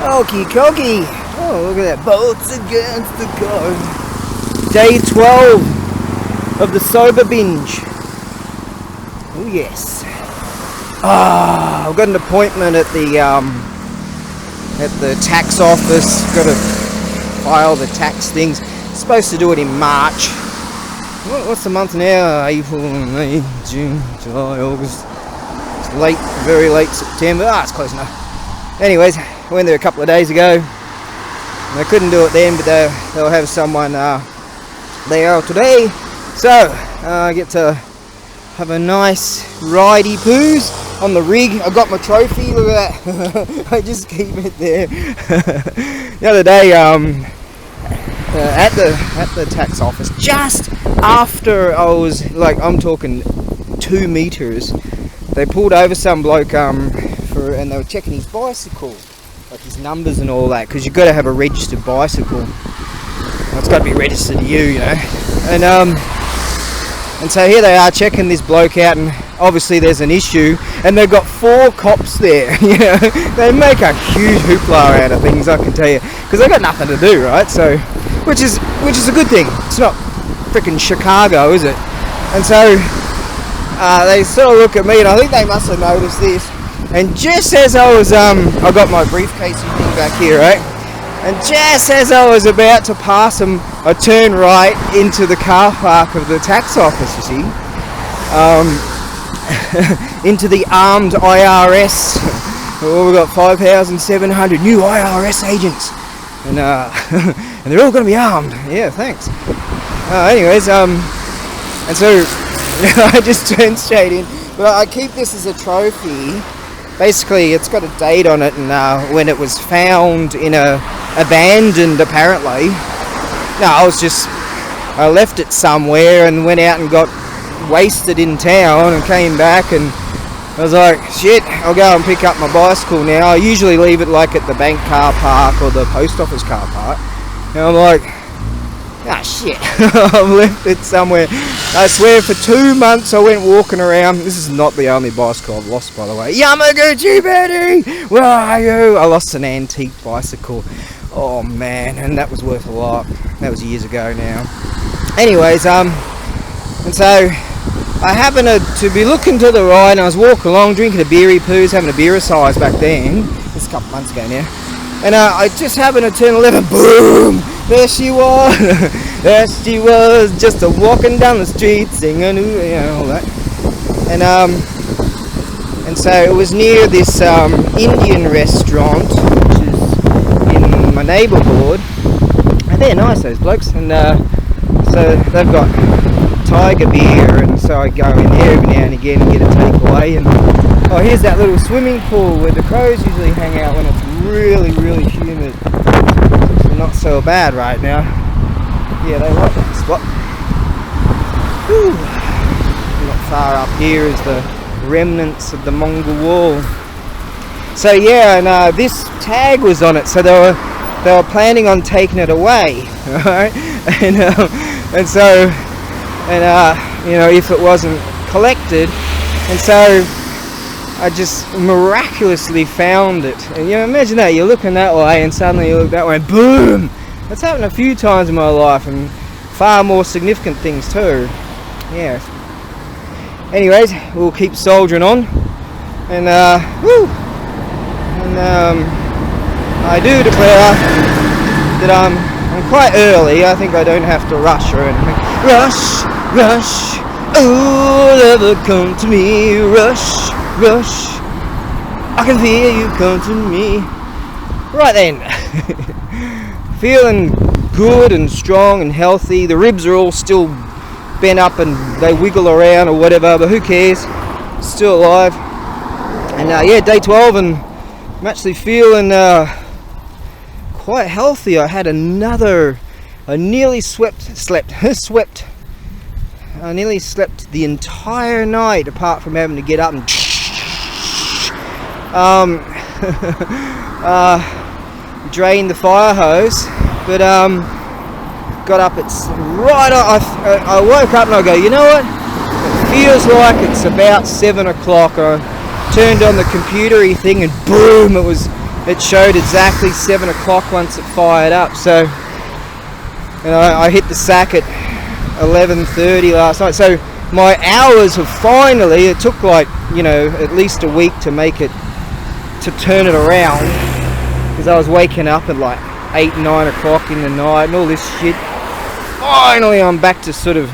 Okie dokie. Oh, look at that. Boats against the current. Day 12 of the sober binge. Oh, yes. I've got an appointment at the tax office. Got to file the tax things. Supposed to do it in March. What's the month now? April, May, June, July, August. It's late, very late September. It's close enough. Anyways, I went there a couple of days ago. They couldn't do it then, but they'll have someone there today. So I get to have a nice ridey poos on the rig. I got my trophy. Look at that. I just keep it there. The other day, at the tax office, just after I was like, I'm talking 2 meters, they pulled over some bloke and they were checking his bicycle, like his numbers and all that, because you've got to have a registered bicycle. It's got to be registered to you know. And so here they are checking this bloke out, and obviously there's an issue, and they've got 4 cops there. You know, they make a huge hoopla out of things, I can tell you, because they've got nothing to do, right? So, which is a good thing. It's not freaking Chicago, is it? And so they sort of look at me, and I think they must have noticed this. And just as I was, I got my briefcase thing back here, right? And just as I was about to pass them, I turned right into the car park of the tax office, you see. Into the armed IRS. Oh, we've got 5,700 new IRS agents. And and they're all going to be armed. Yeah, thanks. Anyways, and so I just turned straight in. But I keep this as a trophy. Basically, it's got a date on it, and when it was found in a abandoned, apparently. No, I left it somewhere and went out and got wasted in town and came back, and I was like, shit, I'll go and pick up my bicycle now. I usually leave it like at the bank car park or the post office car park. And I'm like, shit, I've left it somewhere. I swear for 2 months I went walking around. This is not the only bicycle I've lost, by the way. Yamaguchi Betty, where are you? I lost an antique bicycle. Oh man, and that was worth a lot. That was years ago now. Anyways, and so I happened to be looking to the right, and I was walking along drinking a beery poos, having a beer size back then. It's a couple months ago now. And I just happened to turn left, and boom! There she was. There she was, just walking down the street, singing, all that. And so it was near this Indian restaurant, which is in my neighbourhood. And they're nice, those blokes. And so they've got tiger beer, and so I go in there every now and again and get a takeaway. And oh, here's that little swimming pool where the crows usually hang out when it's really, really humid. So not so bad right now. Yeah, they like that spot. Whew. Not far up here is the remnants of the Mongol wall. So yeah, and this tag was on it, so they were planning on taking it away, right? And so you know, if it wasn't collected, and so I just miraculously found it. And you know, imagine that, you're looking that way and suddenly you look that way and boom! That's happened a few times in my life, and far more significant things too. Yeah. Anyways, we'll keep soldiering on. And I do declare that I'm quite early. I think I don't have to rush or anything. Rush, rush, oh, never come to me. Rush, rush, I can feel you come to me. Right then, feeling good and strong and healthy. The ribs are all still bent up and they wiggle around or whatever, but who cares? Still alive. And yeah, day 12, and I'm actually feeling quite healthy. I had I nearly slept the entire night, apart from having to get up and drain the fire hose. But got up, it's right on. I woke up and I go, you know what? It feels like it's about 7 o'clock. I turned on the computery thing and boom, it it showed exactly 7 o'clock once it fired up. So, you know, I hit the sack at 11:30 last night. So my hours have finally, it took like, you know, at least a week to make it, to turn it around, because I was waking up at like 8, 9 o'clock in the night and all this shit. Finally I'm back to sort of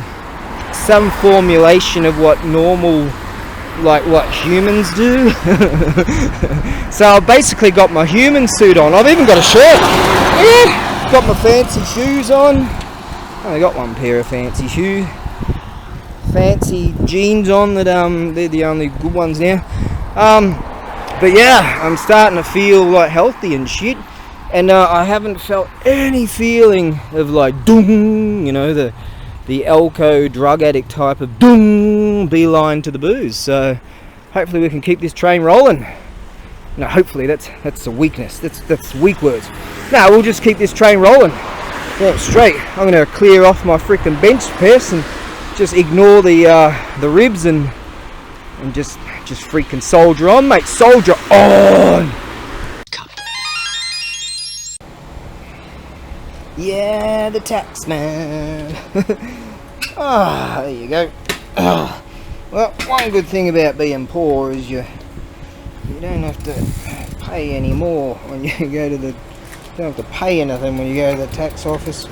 some formulation of what normal, like what humans do. So I've basically got my human suit on. I've even got a shirt. Yeah, got my fancy shoes on. I only got one pair of fancy shoes. Fancy jeans on that they're the only good ones now. But yeah, I'm starting to feel like healthy and shit. And I haven't felt any feeling of like doom, you know, the Elko drug addict type of doom, beeline to the booze. So hopefully we can keep this train rolling. No, hopefully that's a weakness. That's weak words. No, we'll just keep this train rolling. Yeah, straight. I'm gonna clear off my freaking bench press and just ignore the ribs and just freaking soldier on, mate. Soldier on. Yeah, the tax man. Ah, there you go. Well, one good thing about being poor is you don't have to pay any more when you go to the. You don't have to pay anything when you go to the tax office.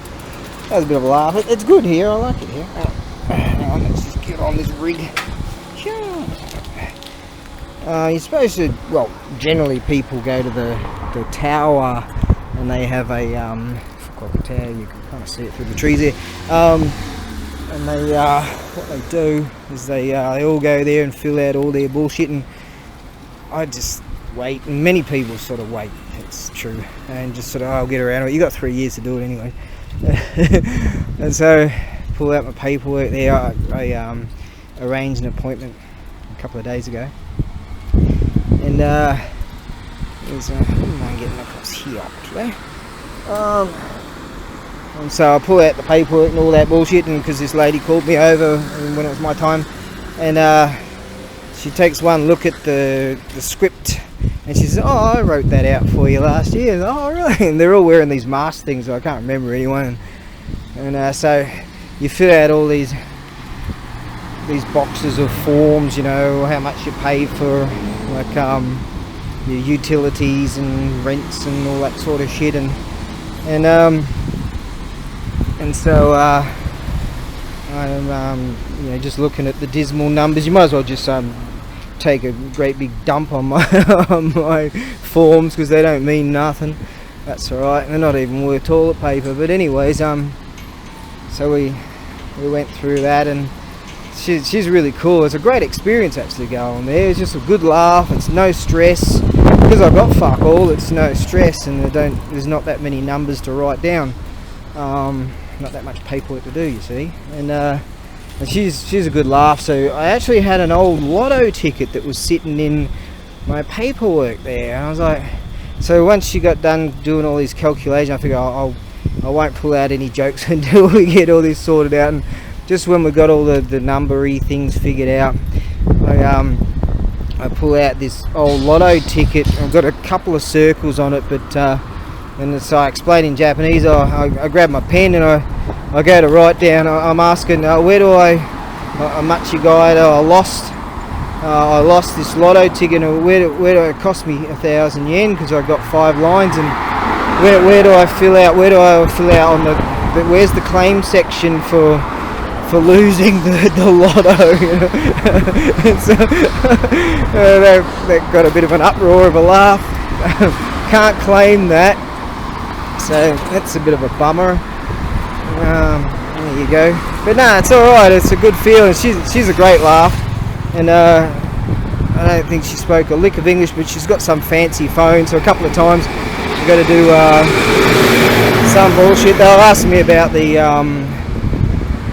That was a bit of a laugh. It's good here. I like it here. Hang on, let's just get on this rig. You're supposed to. Well, generally people go to the tower and they have a the tower, you can kind of see it through the trees here, and they what they do is they all go there and fill out all their bullshit, and I just wait, and many people sort of wait, it's true, and just sort of, I'll get around it. You got 3 years to do it anyway. And so pull out my paperwork there. I arranged an appointment a couple of days ago, and there's I'm getting across here actually. And so I pull out the paperwork and all that bullshit, and because this lady called me over when it was my time, and she takes one look at the script, and she says, "Oh, I wrote that out for you last year." And, oh, really? And they're all wearing these mask things, so I can't remember anyone. And so you fill out all these boxes of forms, you know, how much you pay for, like your utilities and rents and all that sort of shit, and so I'm you know, just looking at the dismal numbers. You might as well just take a great big dump on my on my forms, because they don't mean nothing. That's alright, they're not even worth toilet paper. But anyways, so we went through that, and she's really cool. It's a great experience actually going there. It's just a good laugh. It's no stress, because I've got fuck all. It's no stress, and there's not that many numbers to write down. Not that much paperwork to do, you see. And she's a good laugh. So I actually had an old lotto ticket that was sitting in my paperwork there, and I was like, so once she got done doing all these calculations, I figured I won't pull out any jokes until we get all this sorted out. And just when we got all the numbery things figured out, I pull out this old lotto ticket. I've got a couple of circles on it, but and so I explain in Japanese. I grab my pen and I go to write down. I'm asking, where do I, Machi guide, I lost this lotto ticket, and where do it cost me 1,000 yen, because I got 5 lines, and where do I fill out on the where's the claim section for losing the lotto, you know? So, they got a bit of an uproar of a laugh. Can't claim that, so that's a bit of a bummer. There you go. But no, it's alright. It's a good feeling. She's a great laugh, and I don't think she spoke a lick of English, but she's got some fancy phone, so a couple of times we've got to do some bullshit. They'll ask me about the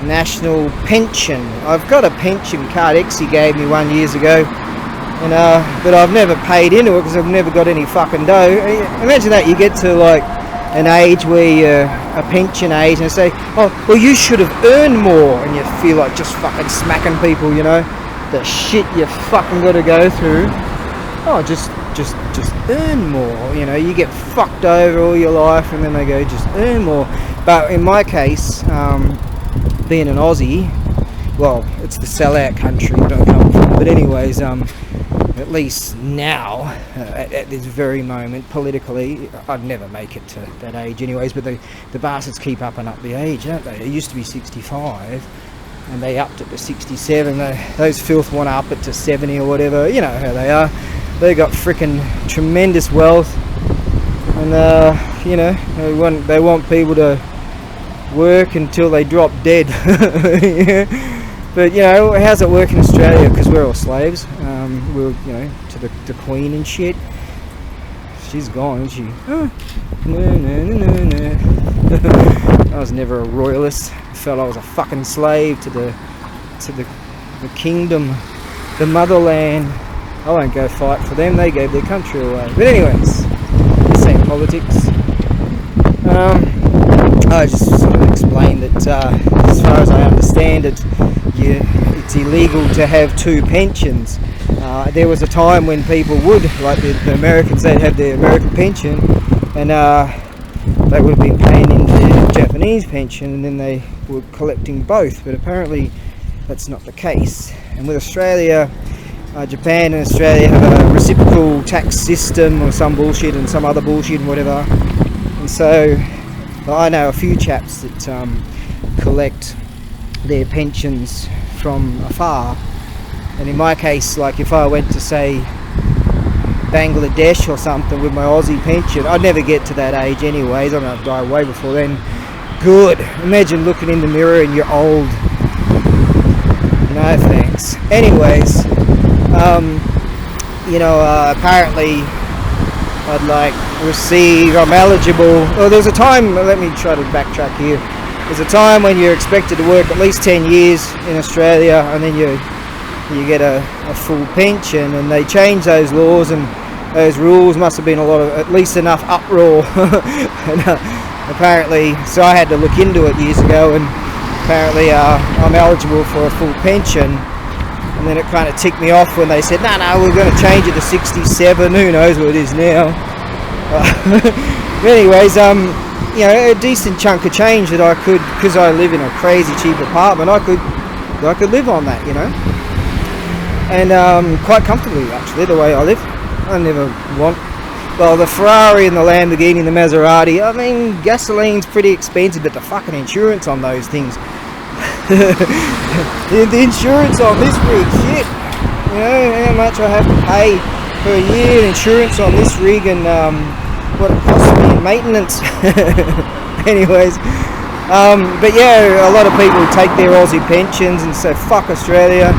national pension. I've got a pension card. Exie gave me one years ago, and but I've never paid into it because I've never got any fucking dough. Imagine that, you get to like an age where you're a pension age, and they say, oh, well, you should have earned more, and you feel like just fucking smacking people, you know, the shit you fucking got to go through. Oh, just just earn more. You know, you get fucked over all your life, and then they go, just earn more. But in my case, being an Aussie, well, it's the sellout country that I come from. But anyways, at least now, at this very moment, politically, I'd never make it to that age anyways, but the bastards keep up and up the age, don't they? It used to be 65, and they upped it to 67. Those filth want to up it to 70 or whatever. You know how they are. They got frickin' tremendous wealth, and you know, they want people to work until they drop dead. Yeah. But you know, how's it work in Australia? Because we're all slaves. We're, you know, to the Queen and shit. She's gone, isn't she? Oh. No. I was never a royalist. I felt I was a fucking slave to the kingdom, the motherland. I won't go fight for them. They gave their country away. But anyways, same politics. I just sort of explained that as far as I understand it, it's illegal to have two pensions. There was a time when people would, like the Americans, they'd have their American pension, and they would have been paying into their Japanese pension, and then they were collecting both. But apparently that's not the case. And with Australia, Japan and Australia have a reciprocal tax system or some bullshit and some other bullshit and whatever. And so I know a few chaps that collect their pensions from afar, and in my case, like if I went to say Bangladesh or something with my Aussie pension, I'd never get to that age anyways. I'm gonna die way before then. Good. Imagine looking in the mirror and you're old. No thanks. Anyways, you know, apparently I'm eligible. Well, there's a time, let me try to backtrack here. There's a time when you're expected to work at least 10 years in Australia, and then you get a full pension, and they changed those laws, and those rules must have been at least enough uproar. And apparently, so I had to look into it years ago, and apparently I'm eligible for a full pension. And then it kind of ticked me off when they said, no, we're going to change it to 67. Who knows what it is now. But anyways, you know, a decent chunk of change that I could, because I live in a crazy cheap apartment, I could live on that, you know. And quite comfortably, actually, the way I live. I never want, well, the Ferrari and the Lamborghini and the Maserati, I mean, gasoline's pretty expensive, but the fucking insurance on those things, the insurance on this rig, shit, you know, how much I have to pay per year in insurance on this rig, and what it costs me in maintenance. Anyways, but yeah, a lot of people take their Aussie pensions and say, fuck Australia,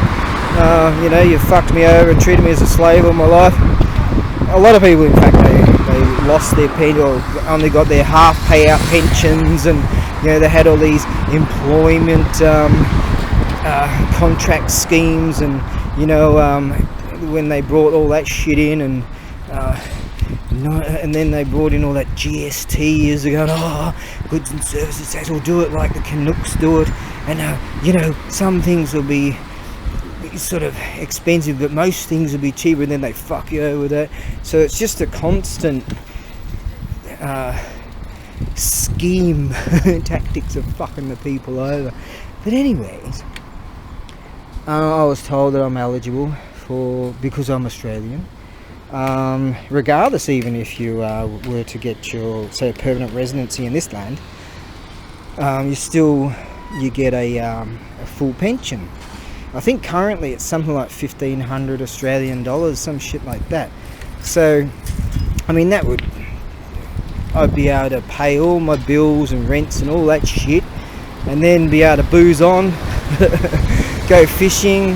you know, you fucked me over and treated me as a slave all my life. A lot of people, in fact, they lost their pension, or only got their half payout pensions, and you know, they had all these employment contract schemes, and you know, when they brought all that shit in, and then they brought in all that GST years ago, and goods and services tax, we'll do it like the Canucks do it, and you know, some things will be sort of expensive, but most things will be cheaper, and then they fuck you over with that. So it's just a constant scheme tactics of fucking the people over. But anyways, I was told that I'm eligible because I'm Australian, regardless, even if you were to get your, say, permanent residency in this land, you get a full pension. I think currently it's something like 1,500 Australian dollars, some shit like that. So, I mean, I'd be able to pay all my bills and rents and all that shit, and then be able to booze on, go fishing,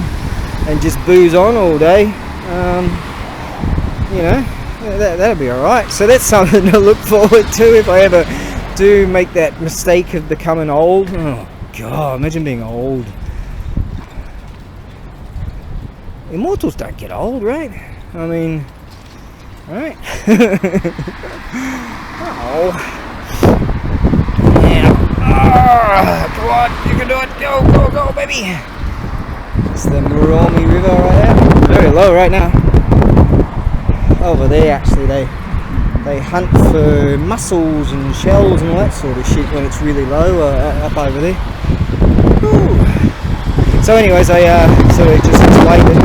and just booze on all day. You know, that'll be alright. So that's something to look forward to if I ever do make that mistake of becoming old. Oh God, imagine being old. Immortals don't get old, right? I mean, right? Oh. Yeah. Come on, you can do it. Go, baby. It's the Murami River right there. Very low right now. over there actually they hunt for mussels and shells and all that sort of shit when it's really low up over there. Ooh. So anyways, I sort of just explained it.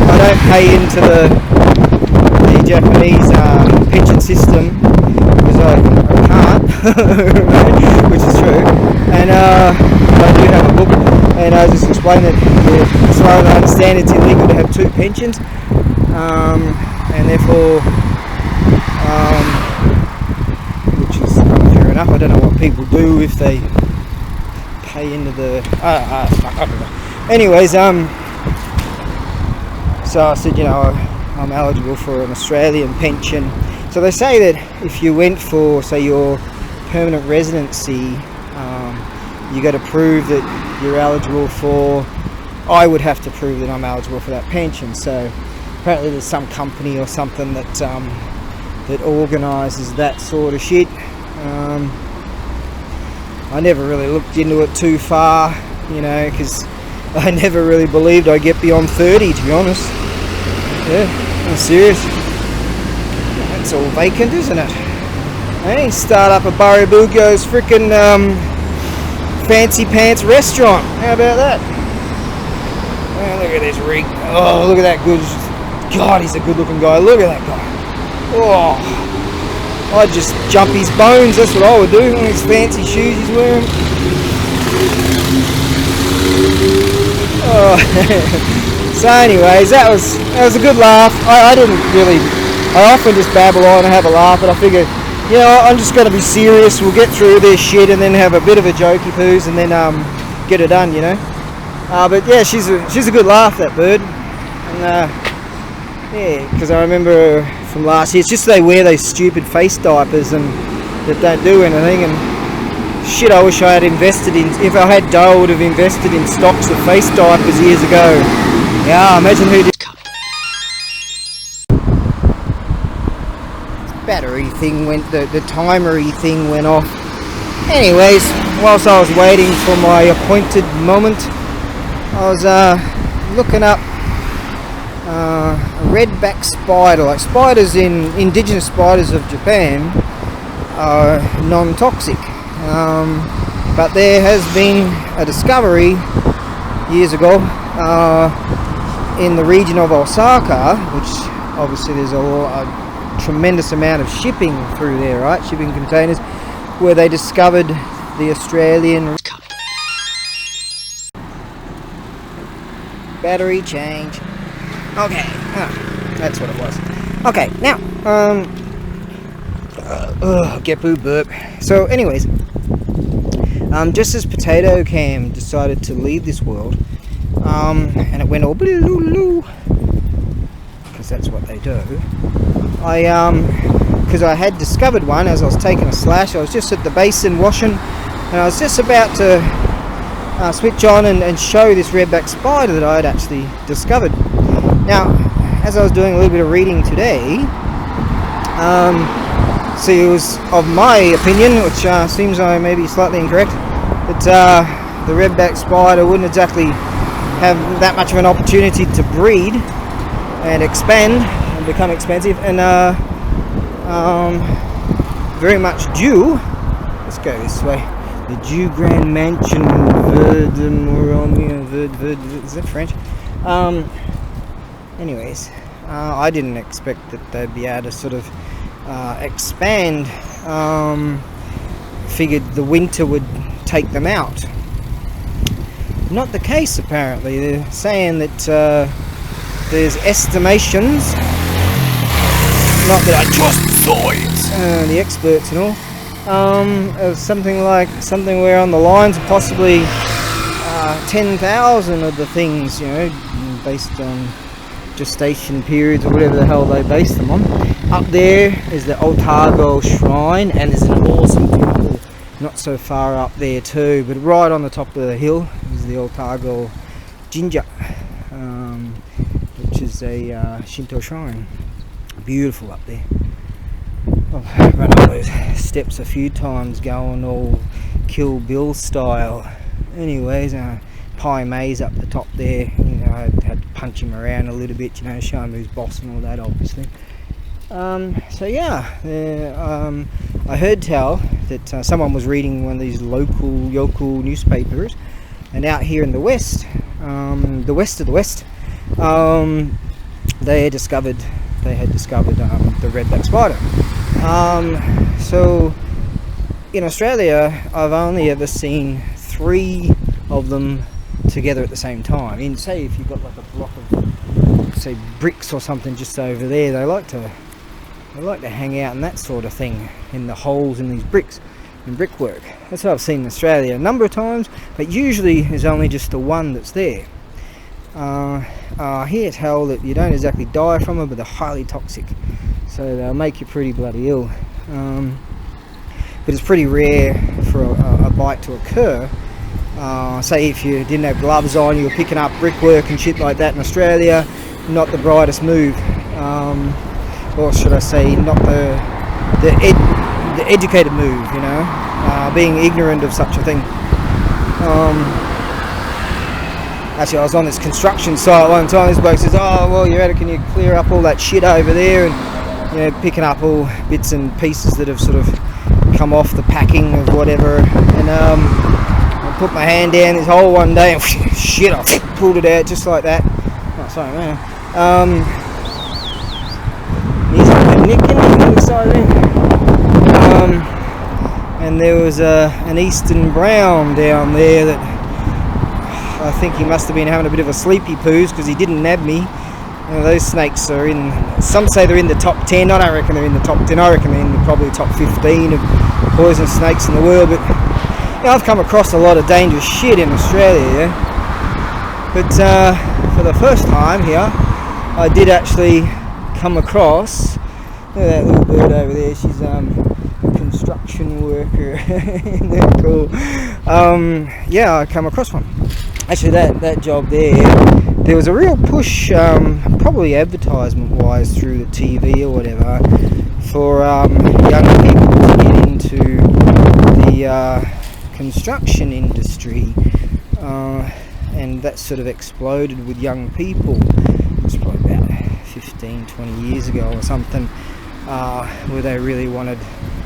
I don't pay into the Japanese pension system because I can't, which is true, and I do have a book, and I just explained that as far as I understand it's illegal to have two pensions, and therefore, which is fair enough. I don't know what people do if they pay into the fuck, I don't know. Anyways, so I said, you know, I'm eligible for an Australian pension. So they say that if you went for, say, your permanent residency, you got to prove that you're eligible for. I would have to prove that I'm eligible for that pension. So apparently there's some company or something that that organises that sort of shit. I never really looked into it too far, you know, because I never really believed I'd get beyond 30, to be honest. Yeah, I'm serious. It's all vacant, isn't it? Hey, start up ABAREBUGYO's freaking fancy pants restaurant. How about that? Oh, look at this rig. Oh, look at that good. God, he's a good looking guy. Look at that guy. Oh, I'd just jump his bones. That's what I would do. All these fancy shoes he's wearing. Oh. So anyways, that was a good laugh. I didn't really. I often just babble on and have a laugh, but I figured, you know, I'm just going to be serious. We'll get through this shit and then have a bit of a jokey poos and then get it done, you know. But yeah, she's a good laugh, that bird. And yeah, because I remember from last year, it's just they wear those stupid face diapers and that don't do anything. And shit, I wish I had invested in. If I had dough, I would have invested in stocks of face diapers years ago. Yeah, imagine who did. Battery thing went, the timery thing went off. Anyways, whilst I was waiting for my appointed moment, I was looking up a redback spider. Like spiders in indigenous spiders of Japan are non-toxic, but there has been a discovery years ago in the region of Osaka, which obviously there's a tremendous amount of shipping through there, right? Shipping containers, where they discovered the Australian battery change. Okay, that's what it was. Okay, now, get boo burp. So, anyways, just as Potato Cam decided to leave this world, and it went all blue, because that's what they do. Because I had discovered one as I was taking a slash. I was just at the basin washing, and I was just about to switch on and show this redback spider that I had actually discovered. Now, as I was doing a little bit of reading today, see, it was of my opinion, which seems I may be slightly incorrect, that the redback spider wouldn't exactly have that much of an opportunity to breed and expand and become expensive, and very much due. Let's go this way. The Jew Grand Mansion, is that French? Anyways, I didn't expect that they'd be able to sort of expand. Figured the winter would take them out. Not the case, apparently. They're saying that there's estimations, not that I trust science, the experts and all, of something where on the lines of possibly 10,000 of the things, you know, based on gestation periods or whatever the hell they base them on. Up there is the Otago Shrine, and there's an awesome temple not so far up there too, but right on the top of the hill is the Otago Jinja, which is a Shinto Shrine. Beautiful up there. I've run up those steps a few times going all Kill Bill style. Anyways, Pai Mei's up the top there. You know, I had to punch him around a little bit, you know, show him who's boss and all that, obviously. So yeah, I heard tell that someone was reading one of these local yokel newspapers, and out here in the west of the west, they had discovered the redback spider. So in Australia, I've only ever seen 3 of them together at the same time. In, say, if you've got like a block of, say, bricks or something just over there, they like to hang out and that sort of thing in the holes in these bricks, in brickwork. That's what I've seen in Australia a number of times, but usually there's only just the one that's there. I hear tell that you don't exactly die from them, but they're highly toxic, so they'll make you pretty bloody ill. But it's pretty rare for a bite to occur. Say if you didn't have gloves on, you were picking up brickwork and shit like that in Australia, not the brightest move. Or should I say, not the educated move, you know, being ignorant of such a thing. Actually, I was on this construction site one time. This bloke says, "Oh, well, you're at it. Can you clear up all that shit over there?" And you know, picking up all bits and pieces that have sort of come off the packing of whatever. And I put my hand down this hole one day, and shit, I pulled it out just like that. Oh, sorry, man. He's like nicking on the side there. And there was an eastern brown down there that I think he must have been having a bit of a sleepy poos, because he didn't nab me. You know, those snakes are in, some say they're in the top 10. I don't reckon they're in the top 10. I reckon they're in the probably top 15 of poisonous snakes in the world. But you know, I've come across a lot of dangerous shit in Australia, yeah? But for the first time here, I did actually come across, look at that little bird over there, she's a construction worker. Isn't that cool? Yeah, I come across one. Actually, that job there was a real push, probably advertisement wise through the TV or whatever, for young people to get into the construction industry, and that sort of exploded with young people. It's probably about 15-20 years ago or something, where they really wanted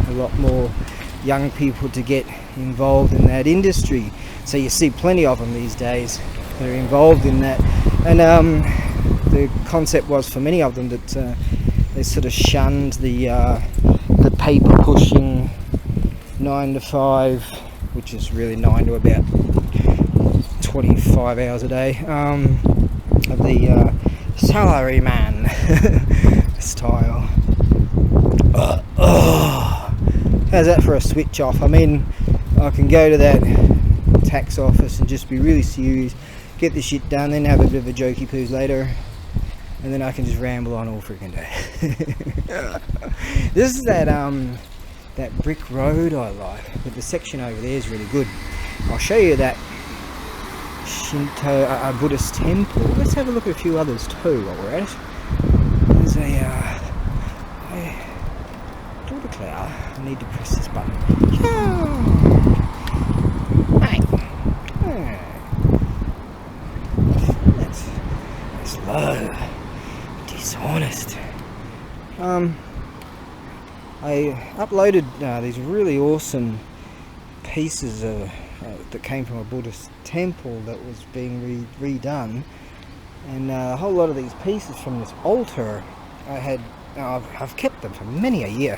a lot more young people to get involved in that industry. So you see plenty of them these days that are involved in that, and the concept was for many of them that they sort of shunned the paper pushing 9 to 5, which is really 9 to about 25 hours a day, of the salary man style. How's that for a switch off? I mean, I can go to that tax office and just be really serious, get the shit done, then have a bit of a jokey poos later, and then I can just ramble on all freaking day. This is that brick road I like, but the section over there is really good. I'll show you that Shinto Buddhist temple. Let's have a look at a few others too while we're at it. There's a water cloud. I need to press this button. That's low. Dishonest. I uploaded these really awesome pieces that came from a Buddhist temple that was being redone, and a whole lot of these pieces from this altar I've kept them for many a year,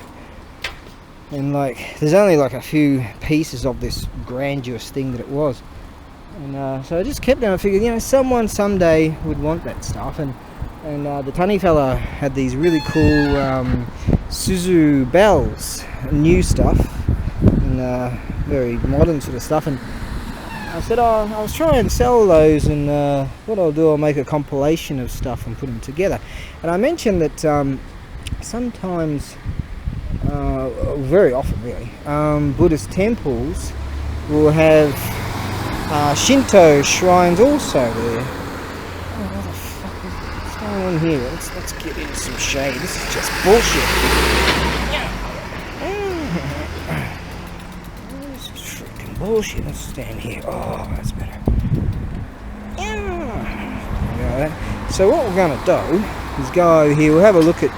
and like there's only like a few pieces of this grandiose thing that it was, and so I just kept them. I figured, you know, someone someday would want that stuff, and the tunny fella had these really cool Suzu bells, new stuff, and very modern sort of stuff, and I said, I'll try and sell those, and what I'll do, I'll make a compilation of stuff and put them together. And I mentioned that sometimes, very often really, Buddhist temples will have Shinto Shrines also there. Oh, what the fuck is what's going on here? Let's get into some shade. This is just bullshit. This is freaking bullshit. Let's stand here. Oh, that's better. So what we're going to do is go over here. We'll have a look at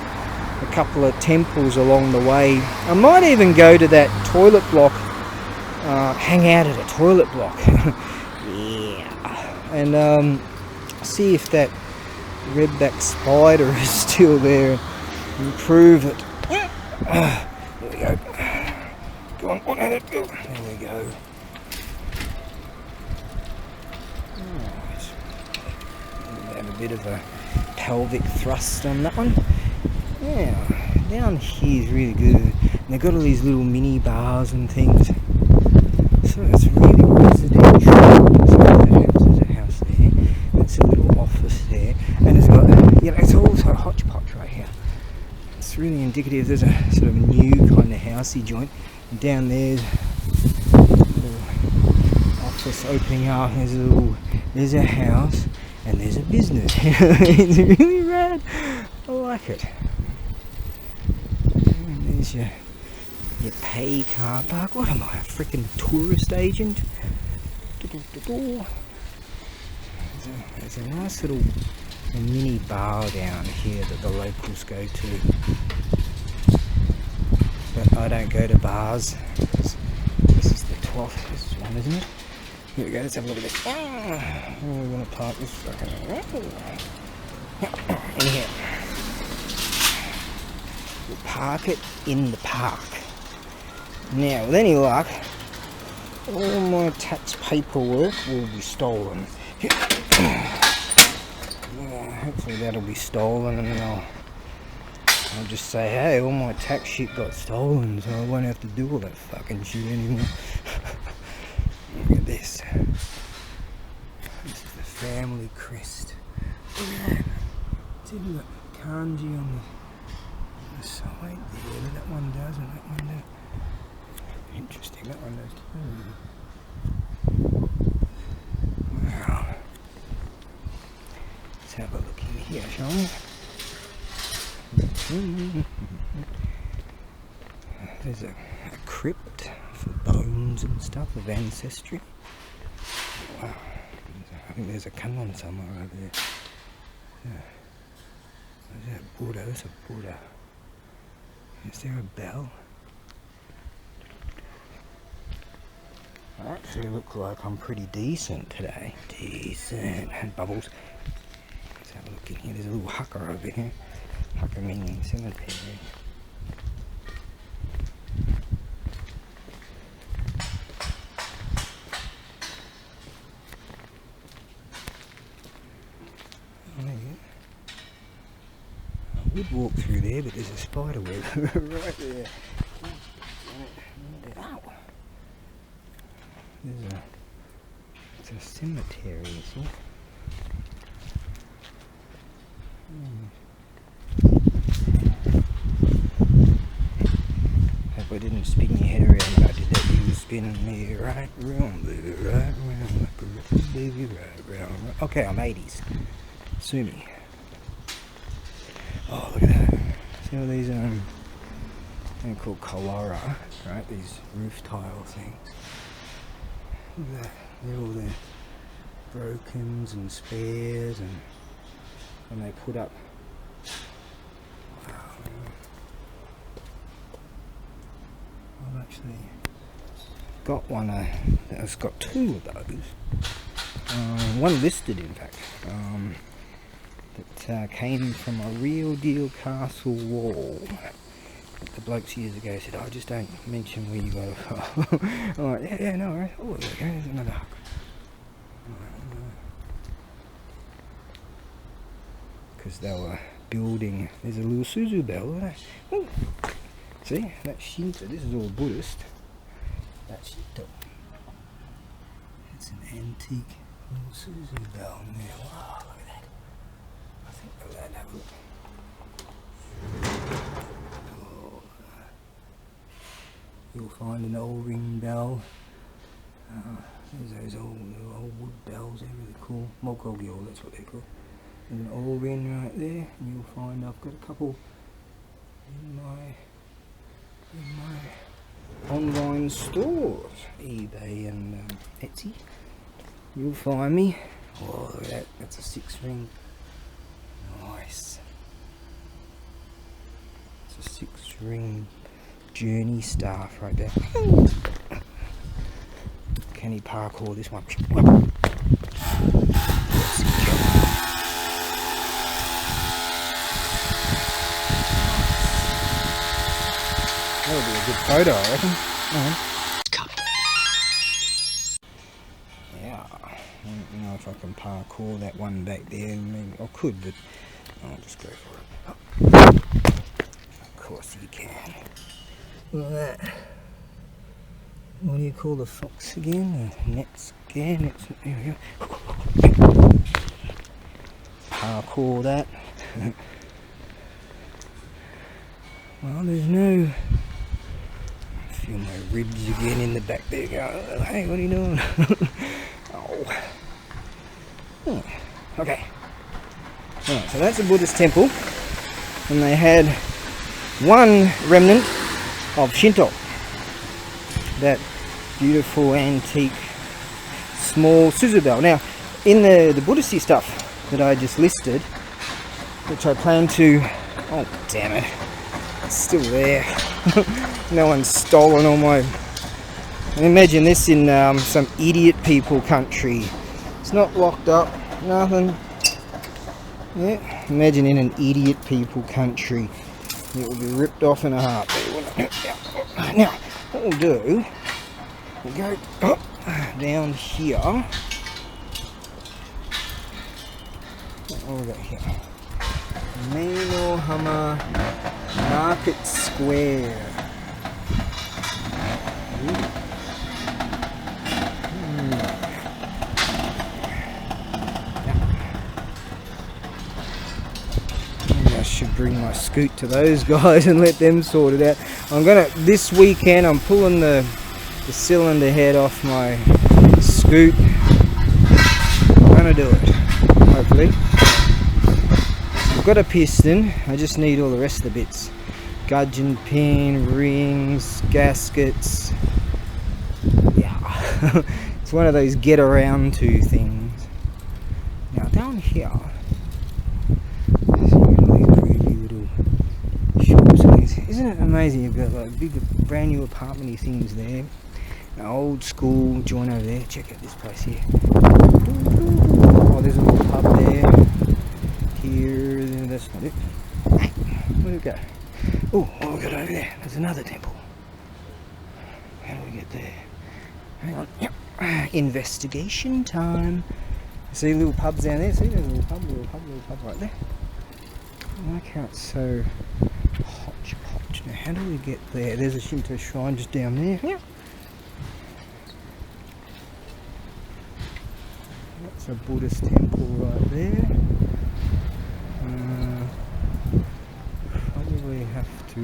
a couple of temples along the way. I might even go to that toilet block, hang out at a toilet block. Yeah. And see if that redback spider is still there and prove it. There we go. Go on, let it go. There we go. Have a bit of a pelvic thrust on that one. Yeah, down here is really good. And they've got all these little mini bars and things. So it's really residential. There's a house there. That's a little office there. And it's got, you know, it's also hodgepodge right here. It's really indicative. There's a sort of new kind of housey joint. And down there's a little office opening up. There's a house. And there's a business. It's really rad. I like it. And there's your pay car park. What am I, a freaking tourist agent? There's a nice little mini bar down here that the locals go to. But I don't go to bars. This is the 12th. This is one, isn't it? Here we go, let's have a look at this. We're going to park this fucking in here. We'll park it in the park. Now, with any luck, all my tax paperwork will be stolen. Hopefully that'll be stolen, and then I'll just say, hey, all my tax shit got stolen, so I won't have to do all that fucking shit anymore. Look at this. This is the family crest. Look at that. It's even got kanji on the side there. That one does, and that one does. Interesting, that one does too. Wow. Let's have a look in here, shall we? There's a crypt for bones and stuff of ancestry. Wow. I think there's a kannon somewhere over there. Yeah. Is that a Buddha? That's a Buddha. Is there a bell? I actually look like I'm pretty decent today. Decent. And bubbles. Let's have a look in here. There's a little haka over here. Haka meaning cemetery. I would walk through there, but there's a spider web right there. It's a cemetery, isn't it? Hope I didn't spin your head around when I did that. You were spinning me right round, baby, right round, like a record, baby, right round. Okay, I'm 80s. Sue me. Oh, look at that. See all these, they're called kalara, right? These roof tile things. Look at that. They're all the brokens and spares, and they put up. Wow. I've actually got one that's got two of those. One listed, in fact. That came from a real deal castle wall. The blokes years ago said, "Oh, just don't mention where you got it from." I'm like, yeah, no, right. Oh, there we go, there's another hook. Because they were building, there's a little Suzu bell, look at that. Ooh. See, that's Shinto, this is all Buddhist. That's Shinto. It's an antique little Suzu bell in there. Wow, look at that. I think we'll let that look. You'll find an old ring bell. There's those old wood bells, they're really cool. Mokogyo, that's what they're called. There's an old ring right there, and you'll find I've got a couple in my online stores, eBay and Etsy. You'll find me. Oh, look at that, that's a 6 ring. Nice. It's a 6-ring journey staff right there. Can he parkour this one? That'll be a good photo, I reckon. Yeah, I don't know if I can parkour that one back there. Maybe I could, but I'll just go for it. Of course you can. Look at that. What do you call the fox again? The net scare. There we go. Parkour that. Well, there's no... I feel my ribs again in the back there. Go, hey, what are you doing? Oh. Okay. Right, so that's a Buddhist temple. And they had one remnant of Shinto. That beautiful antique small Suzu bell. Now, in the Buddhist stuff that I just listed, which I plan to... Oh, damn it. It's still there. No one's stolen all my... Imagine this in some idiot people country. It's not locked up, nothing. Yeah, imagine in an idiot people country. It would be ripped off in a heartbeat, wouldn't it? Now, what we'll do, we'll go down here. What will we got here? Meinohama Market Square. I should bring my scoot to those guys and let them sort it out. I'm gonna, this weekend I'm pulling the cylinder head off my scoot. I'm gonna do it, hopefully. I've got a piston, I just need all the rest of the bits. Gudgeon pin, rings, gaskets. Yeah, it's one of those get around to things. Now down here, isn't it amazing? You've got like big brand new apartment-y things there. An old school joint over there. Check out this place here. Oh, there's a little pub there. Here, that's not it. Where do we go? Oh, what we got over there? There's another temple. How do we get there? Hang on. Yep. Investigation time. See little pubs down there? See, there's a little pub right there. I like how it's so hodgepodge. Now, how do we get there? There's a Shinto Shrine just down there. Yeah. That's a Buddhist temple right there. Probably have to...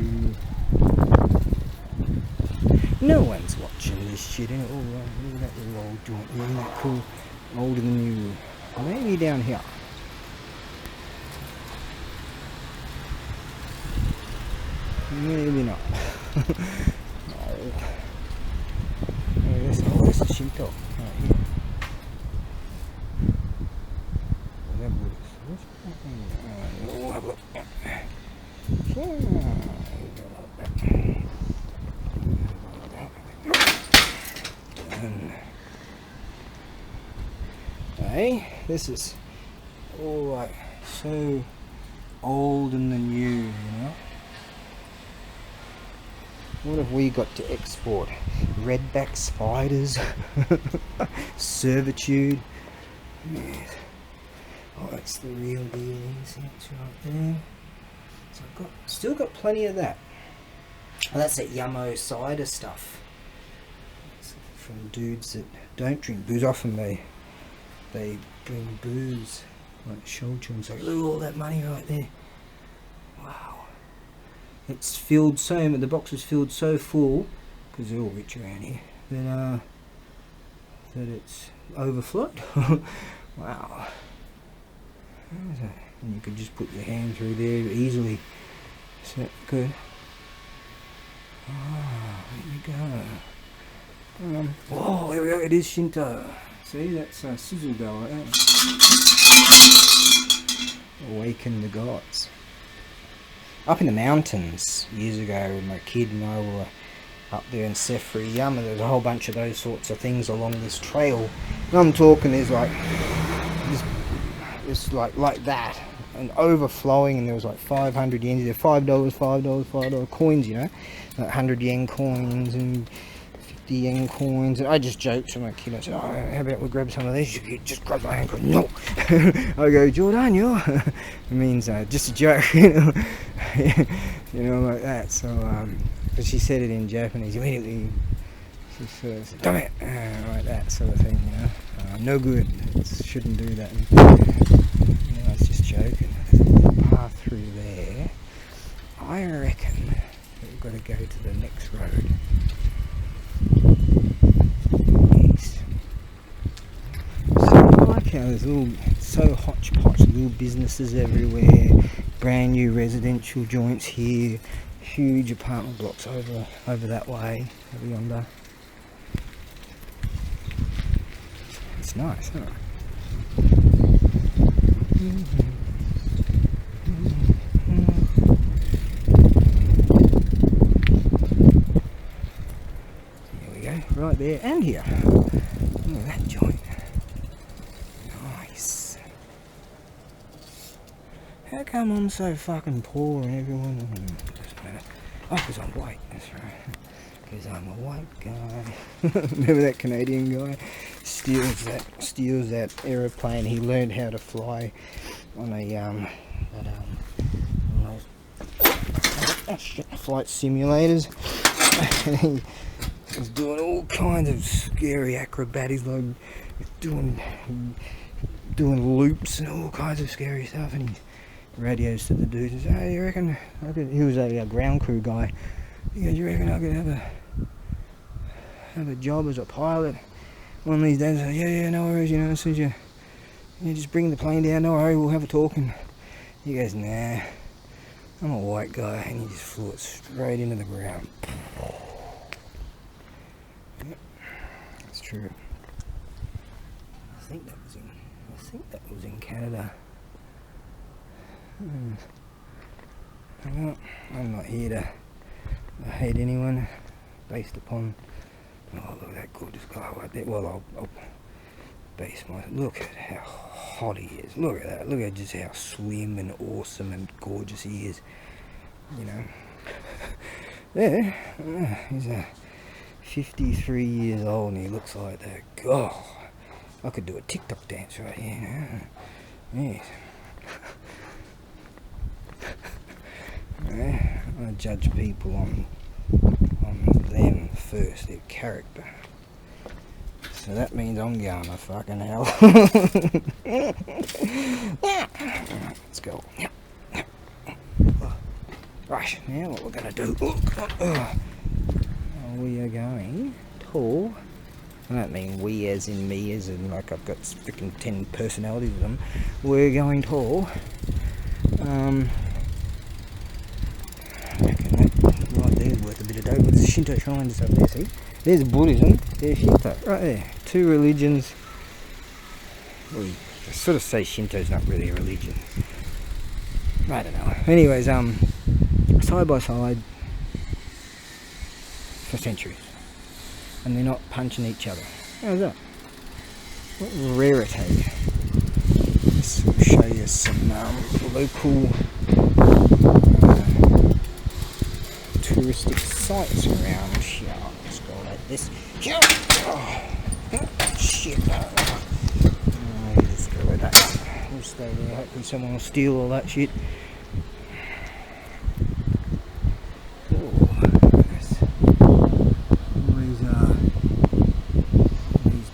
No one's watching this shit, innit? Oh, right, look at that little old joint. Isn't that cool? Older than you. Maybe down here. Maybe not. Oh, there's a Shinto right here. Oh, that Buddhist. Oh, have a look. Hey, this is all like so old and the new, you know. What have we got to export? Redback spiders, servitude. Yes. Oh, that's the real deal. See, it's right there. So I've still got plenty of that. Well, that's that Yummo cider stuff. It's from dudes that don't drink booze. Often they bring booze, like shochu, and say, look at all that money right there. Wow. It's filled so, the box is filled so full, because they're all rich around here, that it's overflowed. Wow. And you could just put your hand through there easily. Is that good? Oh, there you go. Oh, there we go, it is Shinto. See, that's Suzu bell right there. awaken the gods. Up in the mountains years ago when my kid and I were up there in Sefri Yama, there's a whole bunch of those sorts of things along this trail. And I'm talking, there's like this like that, and overflowing, and there was like 500 yen, they're $5 coins, you know, like 100 yen coins and 50 yen coins. And I just joked to my kid, I said, oh, how about we grab some of these? He just grabbed my hand and goes, no. I go, Jordan, yo. It means just a joke, you know. You know, like that. So but she said it in Japanese immediately. She said, damn it, like that sort of thing, you know. No good, shouldn't do that. You know, I was just joking. There's a little path through there. I reckon that we've got to go to the next road. East. So I like how there's so hodgepodge, little businesses everywhere, brand new residential joints here, huge apartment blocks over that way, over yonder. It's nice, huh? Here we go, right there and here. Look at that joint. Nice. How come I'm so fucking poor and everyone... doesn't matter. Oh, because I'm white, that's right. Because I'm a white guy. Remember that Canadian guy? Steals that aeroplane. He learned how to fly on a flight simulators. And he was doing all kinds of scary acrobatics, like doing loops and all kinds of scary stuff. And he radios to the dude and says, "Hey, you reckon I could?" He was a ground crew guy. He goes, "You reckon I could have a job as a pilot one of these days?" I said, yeah, no worries, you know, as soon as you just bring the plane down, no worry, we'll have a talk. And he goes, nah, I'm a white guy, and he just flew it straight into the ground. Yep, that's true. I think that was in Canada. Well, I'm not here to hate anyone based upon, oh, look at that gorgeous guy right there. Well, I'll base my, look at how hot he is. Look at that. Look at just how slim and awesome and gorgeous he is. You know. There. He's 53 years old and he looks like that. God, I could do a TikTok dance right here. Yes. I judge people on them first, their character. So that means I'm going to fucking hell. Let's go. Right, now what we're going to do, we are going tall. I don't mean we as in me, as in like I've got freaking 10 personalities of them. We're going tall. I reckon that right there's worth a bit of dough. There's the Shinto Shrines up there, see? There's Buddhism, there's Shinto, right there. Two religions. Well, I sort of say Shinto's not really a religion. I don't know. Anyways, side by side for centuries. And they're not punching each other. How's that? What rarity. This will show you some local touristic sites around here. Let's go like this. Oh, shit. Let's go like that. We'll stay there. Hopefully someone will steal all that shit.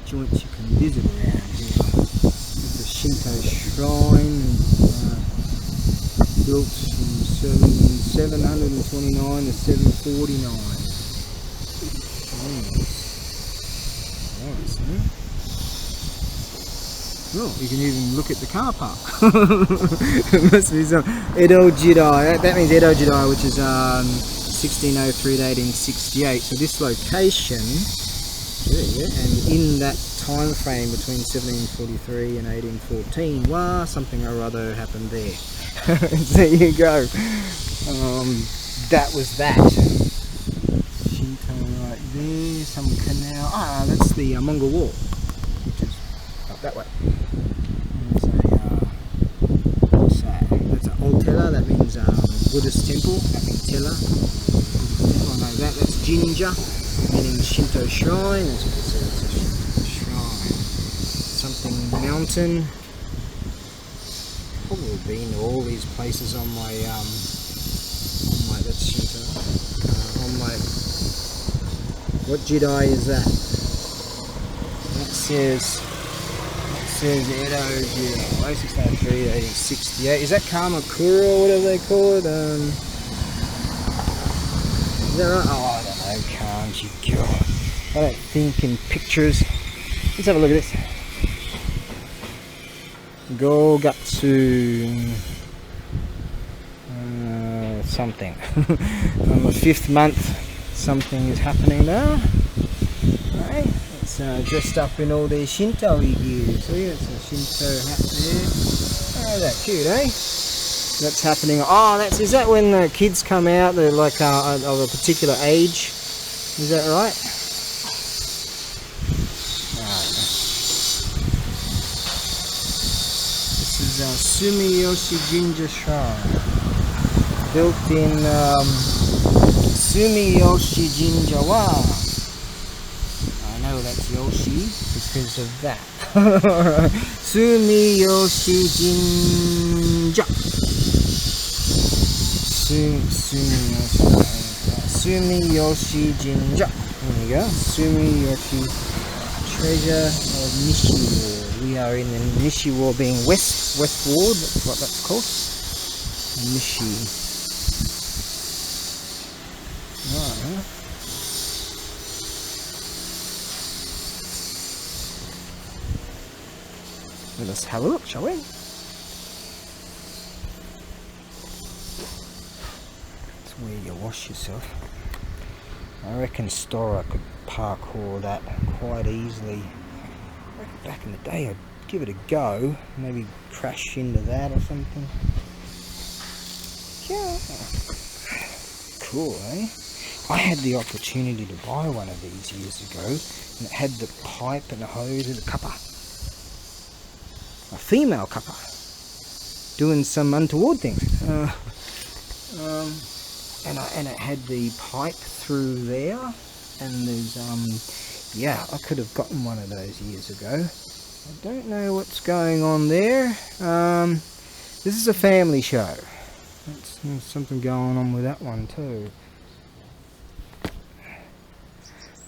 Joints you can visit around here. There's the Shinto Shrine, built from 729 to 749. Nice, huh? Oh, you can even look at the car park. It must be some Edo Jidai. That means Edo Jidai, which is 1603 to 1868. So this location And in that time frame between 1743 and 1814, something or other happened there. There you go. That was that. Shinto right there, some canal. That's the Mongol Wall, which is up that way. That's an old teller, that means Buddhist temple, that means teller. I know that, that's Jinja, meaning Shinto Shrine, as you can see it's a Shinto Shrine. Something mountain. Probably been to all these places on my, that's Shinto, on my, what Jedi is that? That says Edo Jedi, 1863, 1868. Is that Kamakura or whatever they call it? Is that right? Oh, I don't know, can't you God. I don't think in pictures. Let's have a look at this. Gogatsu something. On the 5th month, something is happening now. Right? It's dressed up in all their Shinto gear. See, it's a Shinto hat there. Oh, that's cute, eh? That's happening. Is that when the kids come out? They're like of a particular age. Is that right? This is Sumiyoshi Jinja Shrine, built in Sumiyoshi Jinja wa. I know that's Yoshi because of that. Sumiyoshi Jinja. Sumiyoshi Jinja. There you go. Sumiyoshi Treasure of Nishiwar. We are in the Nishiwar, being West Ward. That's what that's called. Nishi. Right. Let us have a look, shall we? That's where you wash yourself. I reckon Stora could parkour that quite easily. I reckon back in the day I'd give it a go, maybe crash into that or something. Yeah. Cool, eh? I had the opportunity to buy one of these years ago, and it had the pipe and the hose and the cuppa. A female cuppa doing some untoward things, and it had the pipe through there, and there's I could have gotten one of those years ago. I don't know what's going on there. This is a family show. There's something going on with that one too.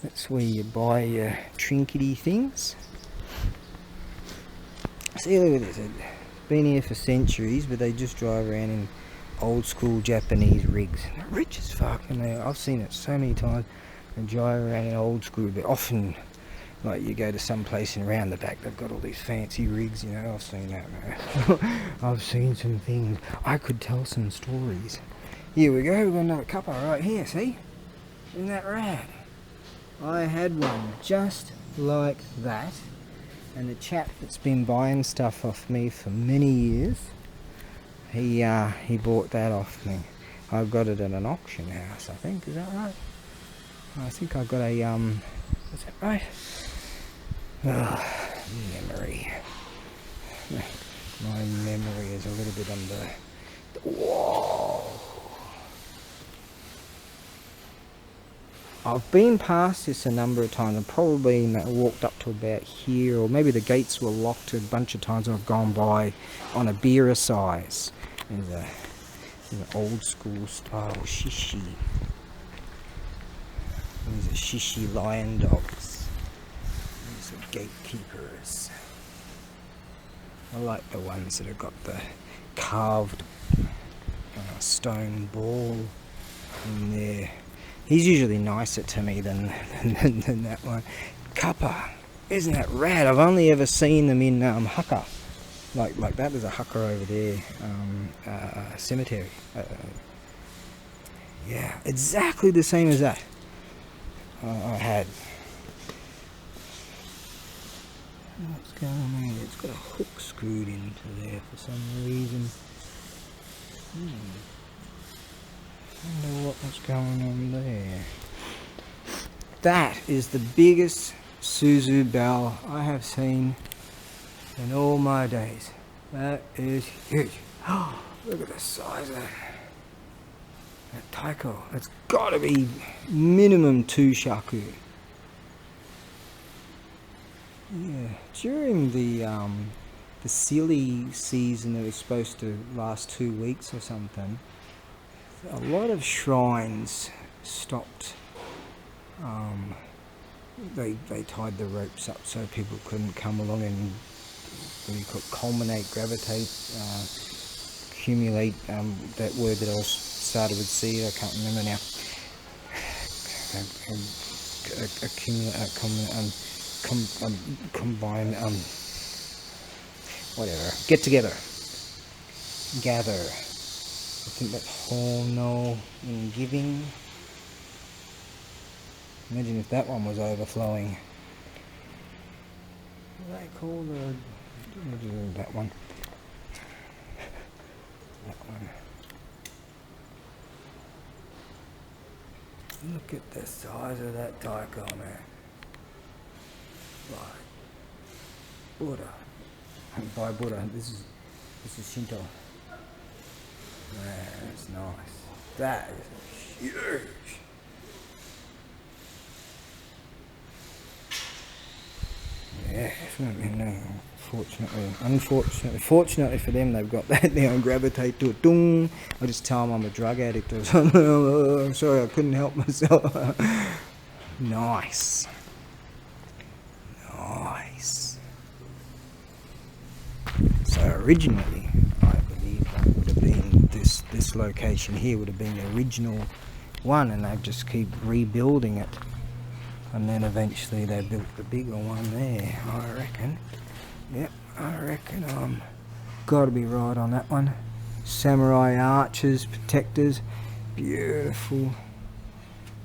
That's where you buy your trinkety things. See, look at this. It's been here for centuries, but they just drive around in old school Japanese rigs. They're rich as fuck, and I've seen it so many times. They drive around in old school, but often, like, you go to some place and around the back, they've got all these fancy rigs, you know. I've seen that, man. I've seen some things. I could tell some stories. Here we go. We've got another cuppa right here, see? Isn't that rad? I had one just like that. And the chap that's been buying stuff off me for many years, he bought that off me. I got it at an auction house, I think. Is that right? I think I got a is that right? Memory. My memory is a little bit under. Whoa! I've been past this a number of times. I've probably walked up to about here, or maybe the gates were locked a bunch of times and I've gone by on a beer size. There's an old school style shishi. These are shishi lion dogs. These are gatekeepers. I like the ones that have got the carved stone ball in there. He's usually nicer to me than that one. Cuppa, isn't that rad? I've only ever seen them in haka, like that. There's a haka over there, cemetery. Yeah, exactly the same as that. I had. What's going on there? It's got a hook screwed into there for some reason. I wonder what's going on there. That is the biggest Suzu bell I have seen in all my days. That is huge. Oh, look at the size of that. That taiko. It's got to be minimum 2 shaku. Yeah, during the silly season that was supposed to last 2 weeks or something, a lot of shrines stopped. They tied the ropes up so people couldn't come along and what do you call it, culminate, gravitate, accumulate. That word that I was started with C, I can't remember now. Accumulate, combine, whatever. Get together, gather. I think that's Hono in giving. Imagine if that one was overflowing. What do they call that one? That one. Look at the size of that taiko, man. Like Buddha. And by Buddha, this is Shinto. Man, that's nice. That is huge. Yeah, fortunately for them, they've got that now and gravitate to it. Dung. I just tell them I'm a drug addict or something. I'm sorry, I couldn't help myself. Nice. Nice. So originally, I believe that would have been this location here would have been the original one, and they just keep rebuilding it. And then eventually they built the bigger one there, I reckon. Yep, I reckon got to be right on that one. Samurai archers, protectors, beautiful. Look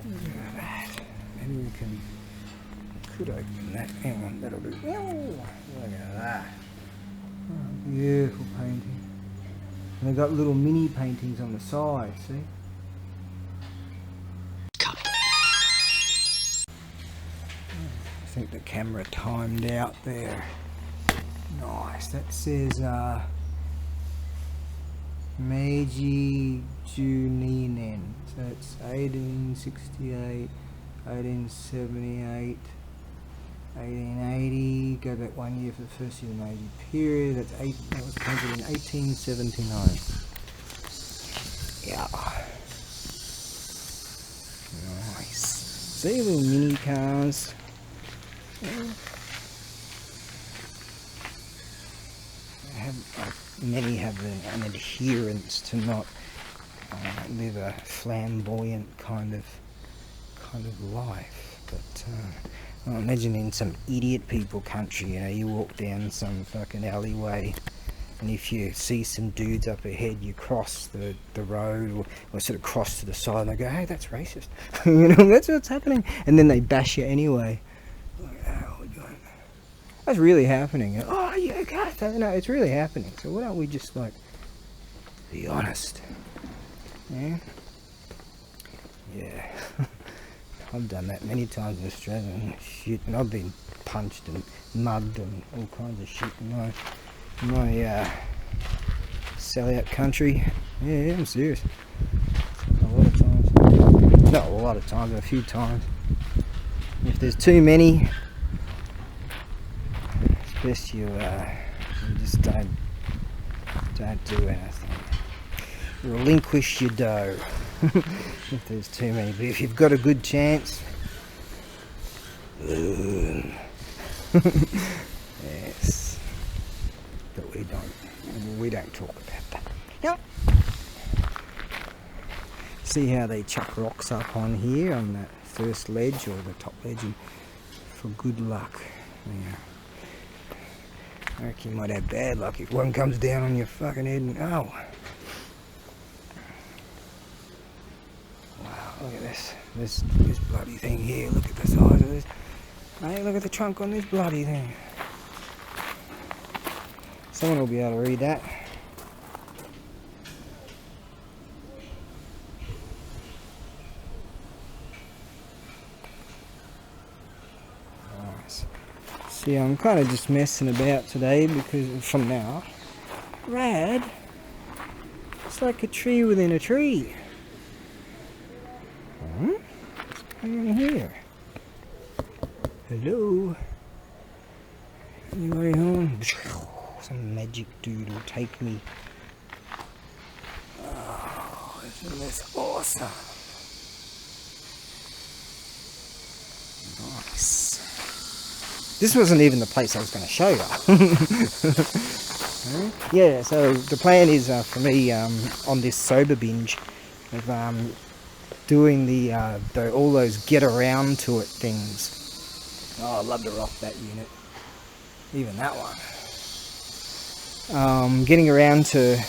at that. Maybe we could open that. Hang on, that'll do. Oh, look at that. Oh, beautiful painting. And they've got little mini paintings on the side, see? I think the camera timed out there. Nice. That says Meiji Juninen. So it's 1868, 1878, 1880. Go back 1 year for the first year of the Meiji period. That was painted in 1879. Yeah. Nice. See, little mini cars. Many have an adherence to not live a flamboyant kind of life, but I imagine in some idiot people country, you know, you walk down some fucking alleyway, and if you see some dudes up ahead, you cross the road or sort of cross to the side, and they go, "Hey, that's racist," you know, that's what's happening, and then they bash you anyway. That's really happening. Oh, you guys, no, it's really happening. So why don't we just like be honest? Yeah. Yeah. I've done that many times in Australia and shit, and I've been punched and mugged and all kinds of shit in my sellout country. Yeah, I'm serious. A lot of times. Not a lot of times, but a few times. If there's too many, best you just don't do anything. Relinquish your dough. If there's too many, but if you've got a good chance, yes. But we don't talk about that. Yep. See how they chuck rocks up on here on that first ledge or the top ledge, and for good luck. Yeah. I reckon you might have bad luck if one comes down on your fucking head and oh. Wow, look at this bloody thing here. Look at the size of this. Hey, look at the trunk on this bloody thing. Someone will be able to read that. Nice. See, I'm kind of just messing about today because from now, rad. It's like a tree within a tree. What's going on here? Hello? Anybody home? Some magic dude will take me. Oh, isn't this awesome? Nice. This wasn't even the place I was going to show you. Yeah, so the plan is for me on this sober binge of doing the all those get around to it things. Oh, I'd love to rock that unit. Even that one. Getting around to,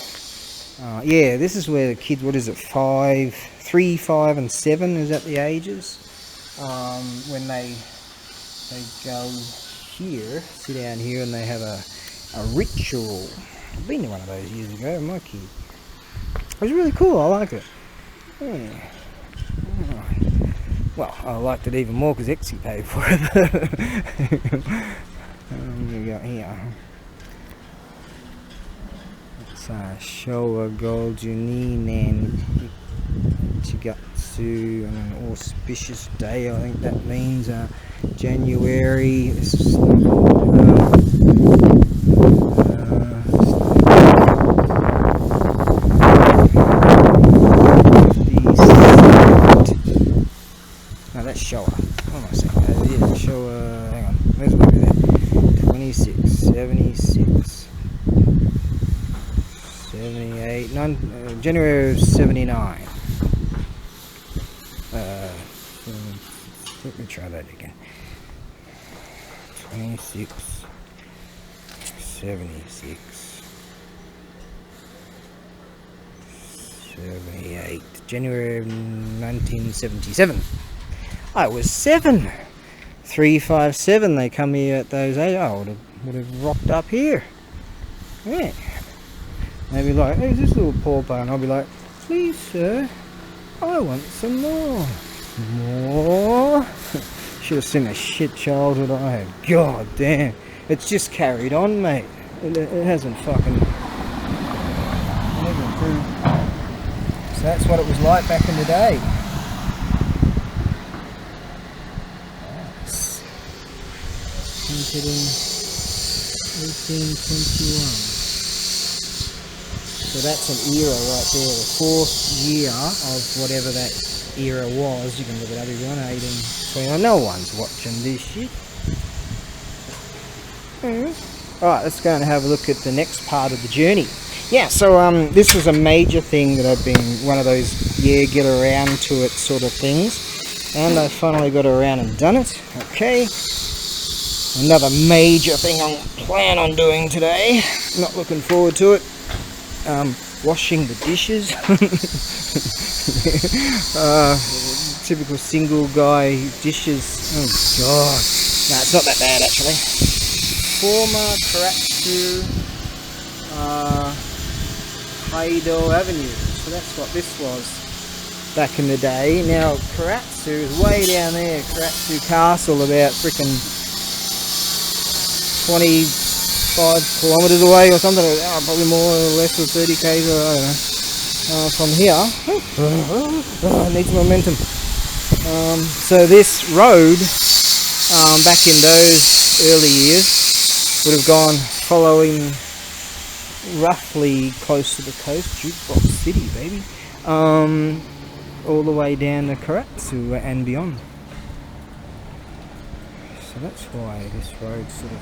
yeah, this is where the kids, what is it, 3, 5 and 7, is that the ages? When they go here, sit down here and they have a ritual. I've been to one of those years ago with my kid. It was really cool, I liked it. Yeah. Well, I liked it even more because Exie paid for it. We got here. It's Showa Goljunin and Chigatsu on an auspicious day. I think that means January. This is that's Showa. What am I saying? Yeah, Showa. Hang on. Where's my there? 26, 76, 78, January of 79. Let me try that again. 26, 76, 78, January of 1977. I was 7. 357. They come here at those ages. I would have rocked up here. Yeah. They'd be like, "Hey, this little pauper," and I'll be like, "Please, sir, I want some more." More. Should have seen the shit childhood I had. God damn. It's just carried on, mate. It hasn't fucking never improved. So that's what it was like back in the day. Painted in 1821. So that's an era right there, the 4th year of whatever that era was. You can look it up if you want, 1821. No one's watching this shit. Alright, let's go and have a look at the next part of the journey. Yeah, so this is a major thing that I've been, one of those, get around to it sort of things. And I finally got around and done it. Okay. Another major thing I plan on doing today. Not looking forward to it. Washing the dishes. Typical single guy dishes. Oh god. No, it's not that bad actually. Former Karatsu Heido Avenue. So that's what this was back in the day. Now Karatsu is way down there. Karatsu Castle, about frickin' 25 kilometres away or something, probably more or less, or 30 k's, I don't know, from here. It needs momentum. So this road, back in those early years, would have gone following roughly close to the coast, Jukebox City, baby, all the way down to Karatsu and beyond. So that's why this road's sort of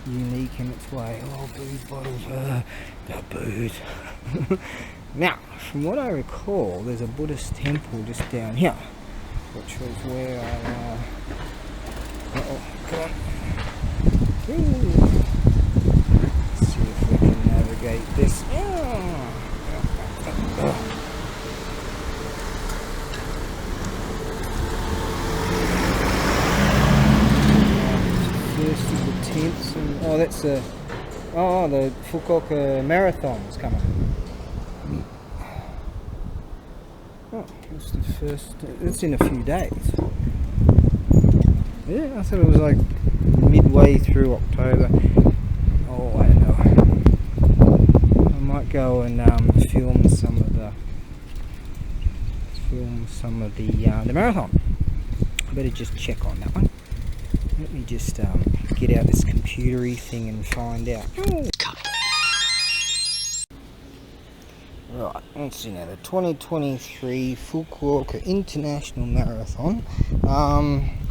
unique in its way. Oh, booze bottles, the booze. Now, from what I recall, there's a Buddhist temple just down here, which was where I, come on. Ooh. Let's see if we can navigate this. First is the tents, and oh, that's a Oh, the Fukuoka Marathon's coming. Oh, it's the first. It's in a few days. Yeah, I thought it was like midway through October. Oh, I don't know. I might go and film some of the marathon. I better just check on that one. Let me just get out this computery thing and find out. Right, let's see now. The 2023 Fukuoka International Marathon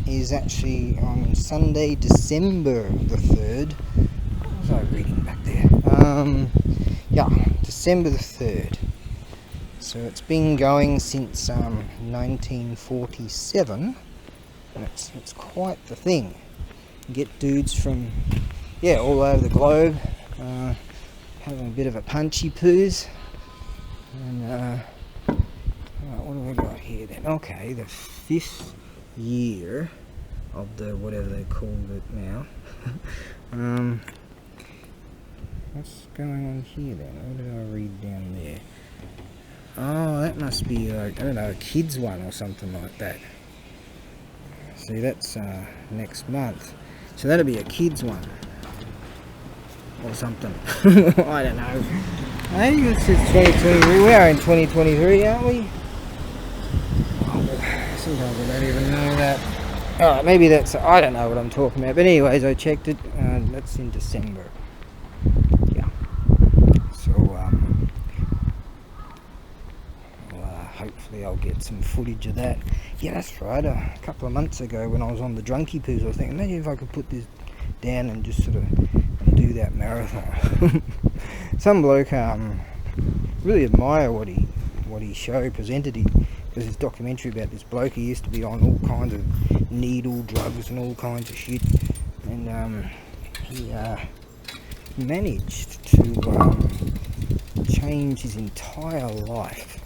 is actually on Sunday, December the 3rd. What was I reading back there? Yeah, December the 3rd. So it's been going since 1947. And it's quite the thing. You get dudes from all over the globe having a bit of a punchy poos. And what do we got here then? Okay, the 5th year of the whatever they called it now. What's going on here then? What did I read down there? Oh, that must be like, I don't know, a kids one or something like that. See, that's next month. So that'll be a kids one. Or something. I don't know. I think it's 2023. We are in 2023, aren't we? Oh, sometimes I don't even know that. Alright, maybe that's... I don't know what I'm talking about. But anyways, I checked it. That's in December. Yeah. So, hopefully I'll get some footage of that. Yeah, that's right. A couple of months ago when I was on the drunkie poos, I was thinking, imagine if I could put this down and just sort of do that marathon. Some bloke really admire what he presented. There's this documentary about this bloke. He used to be on all kinds of needle drugs and all kinds of shit, and he managed to change his entire life,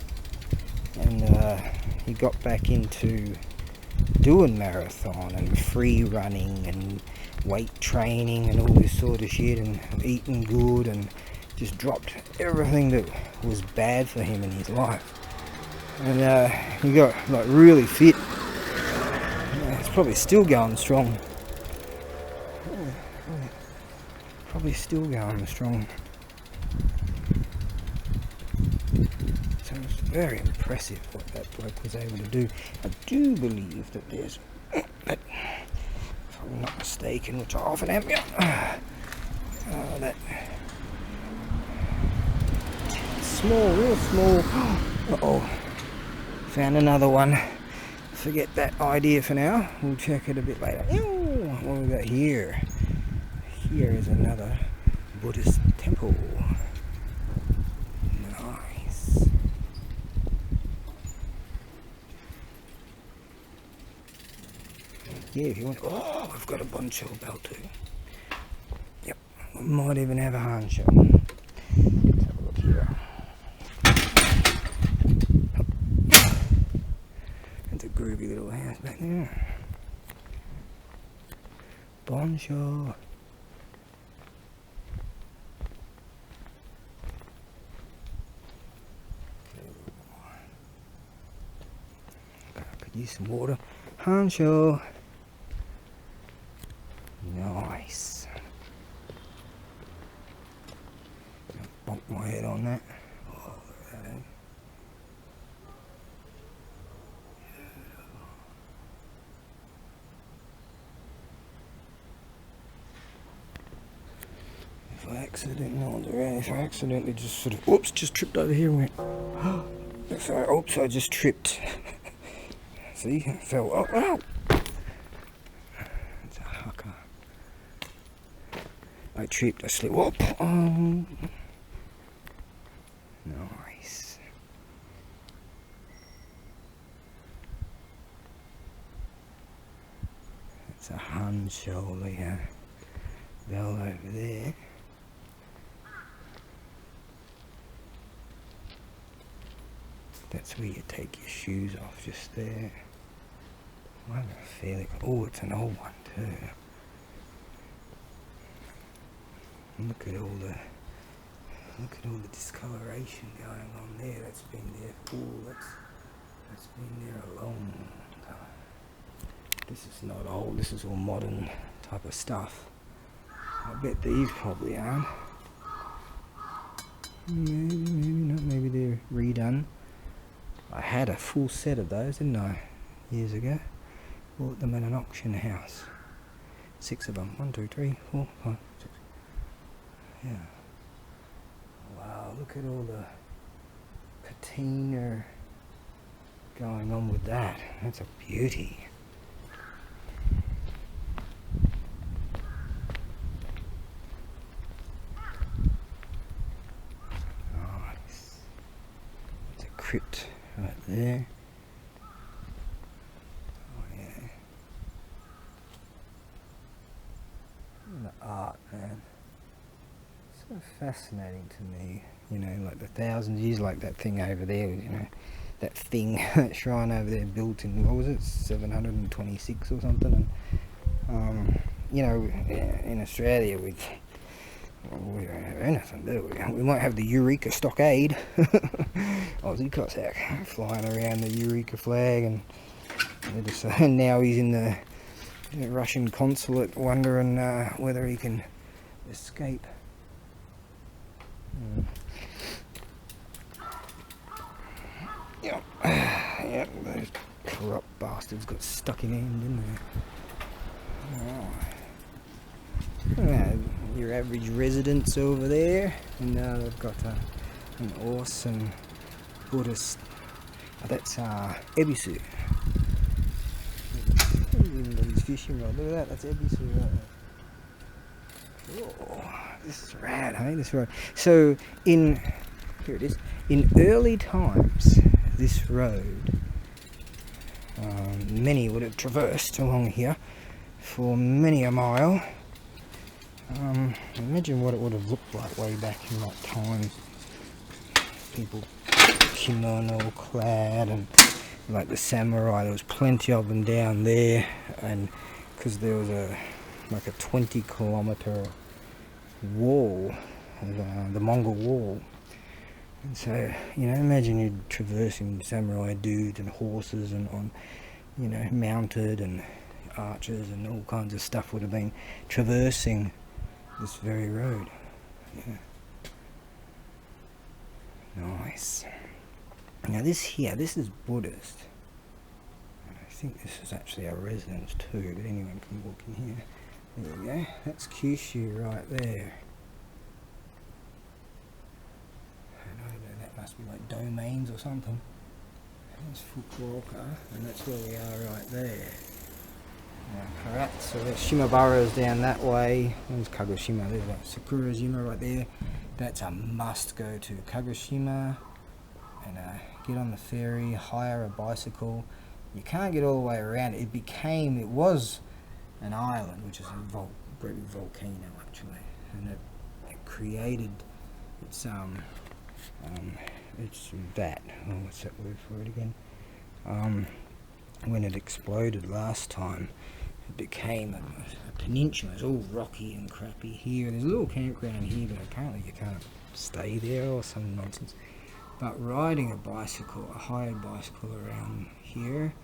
and he got back into doing marathon and free running and weight training and all this sort of shit, and eating good, and just dropped everything that was bad for him in his life. And he got like really fit. It's probably still going strong. Probably still going strong. So it's very impressive what that bloke was able to do. I do believe that there's that, if I'm not mistaken, which I often am, that small, real small. Uh-oh. Found another one. Forget that idea for now. We'll check it a bit later. What have we got here? Here is another Buddhist temple. Nice. Yeah, if you want. Oh, we've got a boncho bell too. Yep. We might even have a hancho. Let's have a look here. It's a groovy little house back there. Boncho. Could use some water. Hancho. Nice. Bonk my head on that. Oh, look at that, eh? If I accidentally just sort of, oops, just tripped over here and went, sorry, oops, I just tripped. See, I fell, oh. It's a haka. I tripped, I slipped, whoop, nice. It's a hancho, bell over there. That's where you take your shoes off, just there. I have a feeling, oh, it's an old one too. Look at all the discoloration going on there. That's been there. Oh, that's been there a long time. This is not old. This is all modern type of stuff. I bet these probably aren't. Maybe not. Maybe they're redone. I had a full set of those, didn't I? Years ago. Bought them at an auction house. 6 of them. 1, 2, 3, 4, 5, 6. Yeah. Wow, look at all the patina going on with that. That's a beauty. Nice. It's a crypt right there. Oh yeah. And the art, man. So fascinating to me, you know, like the thousands of years, like that thing over there, you know, that thing, that shrine over there built in, what was it, 726 or something, and, you know, in Australia we don't have anything, do we? We might have the Eureka Stockade, Aussie Cossack, flying around the Eureka flag, and now he's in the Russian consulate wondering whether he can escape. Yeah, those corrupt bastards got stuck in the end, didn't they? Oh. Your average residents over there, and they've got an awesome Buddhist. That's Ebisu. He's fishing rod. Look at that. That's Ebisu right there. Oh, this is rad, hey? This road. So here it is. In early times, this road, many would have traversed along here for many a mile. Imagine what it would have looked like way back in that time. People kimono clad, and like the samurai, there was plenty of them down there, and because there was like a 20-kilometer wall, the Mongol wall. And so, you know, imagine you traversing samurai dudes and horses and on, you know, mounted, and archers and all kinds of stuff would have been traversing this very road. Yeah. Nice. Now this is Buddhist. I think this is actually a residence too, but anyone can walk in here. There we go. That's Kyushu right there. That must be like domains or something. There's Fukuoka, and that's where we are right there. Correct. So there's Shimabara's down that way. There's Kagoshima. There's like Sakurajima right there. That's a must go to. Kagoshima, and get on the ferry, hire a bicycle. You can't get all the way around it. It was an island, which is a volcano actually, and it created its that. Oh, what's that word for it again? When it exploded last time, it became a peninsula. It's all rocky and crappy here. There's a little campground here, but apparently you can't stay there or some nonsense. But riding a hired bicycle around here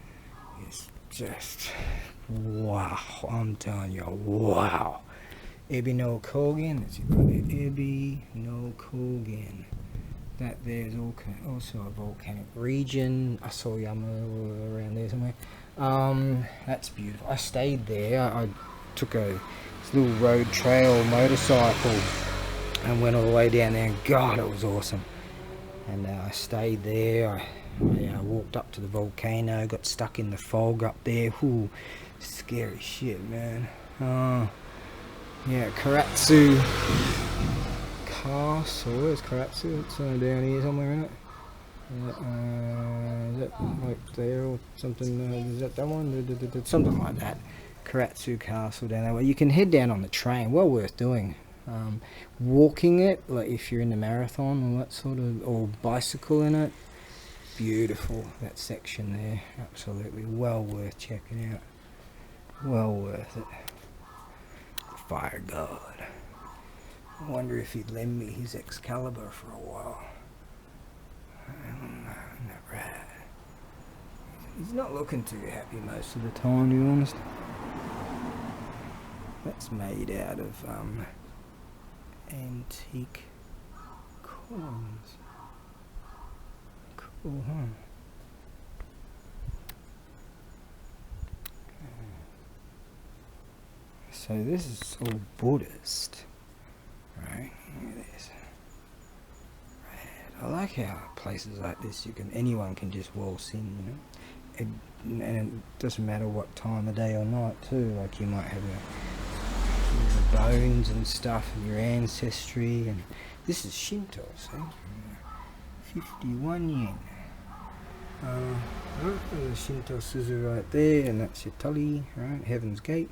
is just wow. I'm telling you, wow. Ebi no Kogen, that's it right there. Ebi no Kogen. That there's also a volcanic region, Asoyama around there somewhere. That's beautiful. I stayed there. I took this little road trail motorcycle and went all the way down there, and God, it was awesome. And I stayed there. I walked up to the volcano, got stuck in the fog up there. Ooh, scary shit, man. Yeah, Karatsu Castle. Where's Karatsu? It's down here somewhere, isn't it? Is that like there or something? Is that one? Something like that. Karatsu Castle down there. Well, you can head down on the train. Well worth doing. Walking it, like if you're in the marathon or that sort of, or bicycle in it. Beautiful, that section there. Absolutely well worth checking out. Well worth it. Fire God. I wonder if he'd lend me his Excalibur for a while. Isn't that rad? He's not looking too happy most of the time, to be honest. That's made out of antique coins. Cool, huh? So this is all Buddhist, right? Look at this. I like how places like this anyone can just waltz in, you know. And it doesn't matter what time of day or night too. Like you might have the bones and stuff of your ancestry, and this is Shinto, see? 51 yen. There's a Shinto Suzu right there, and that's your Tully, right? Heaven's Gate.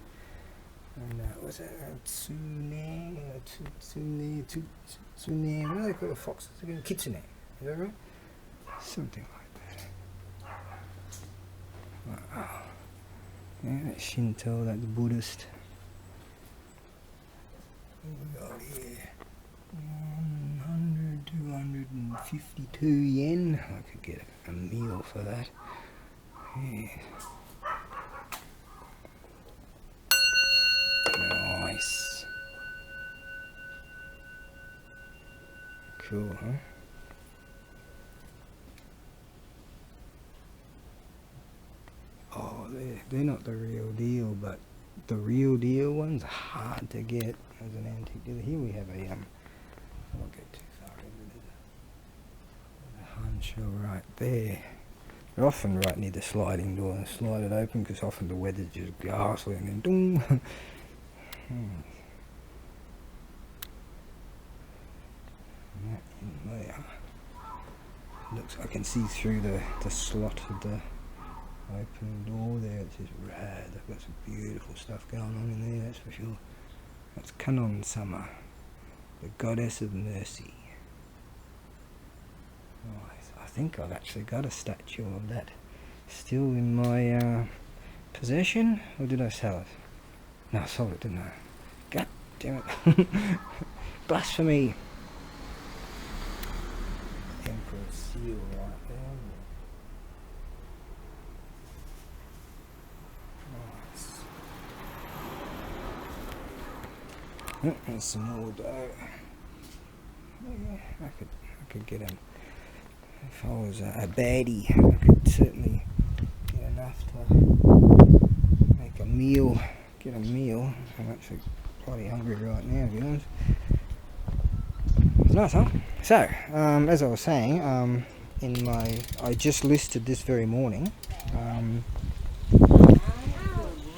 And what's that? Tsune. What do they call the foxes again? Kitsune. Is that right? Something like that. Wow. Yeah, that's Shinto, that's Buddhist. We got here 100, 252 yen. I could get a meal for that. Yeah. Nice. Cool, huh? Oh, they're not the real deal, but the real deal ones are hard to get as an antique dealer. Here we have a I won't get too far into the honcho right there. They're often right near the sliding door, and slide it open because often the weather's just ghastly, and then dong. That in there. Looks, I can see through the slot of the open door there. It's just rad. They've got some beautiful stuff going on in there, that's for sure. That's Kanon Sama, the goddess of mercy. Oh, I think I've actually got a statue of that still in my possession, or did I sell it? No, I sold it, didn't I? God damn it. Blasphemy. Emperor's seal right there. Nice. There's some more dough. Yeah, I could get them. If I was a baddie, I could certainly get enough to make a meal. Get a meal. I'm actually bloody hungry right now, to be honest. It's nice, huh? So, as I was saying, I just listed this very morning.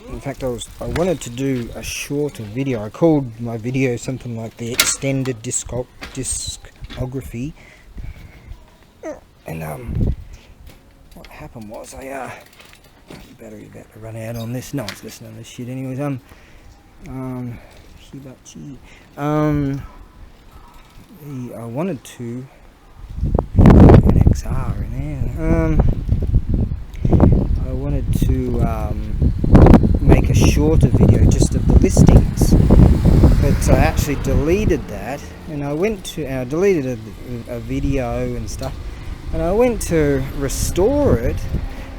In fact, I wanted to do a shorter video. I called my video something like the extended discography. And what happened was the battery's about to run out on this. No one's listening to this shit anyways. Hibachi. I wanted to an XR in there. I wanted to make a shorter video just of the listings, but I actually deleted that, and I deleted a video and stuff, and I went to restore it,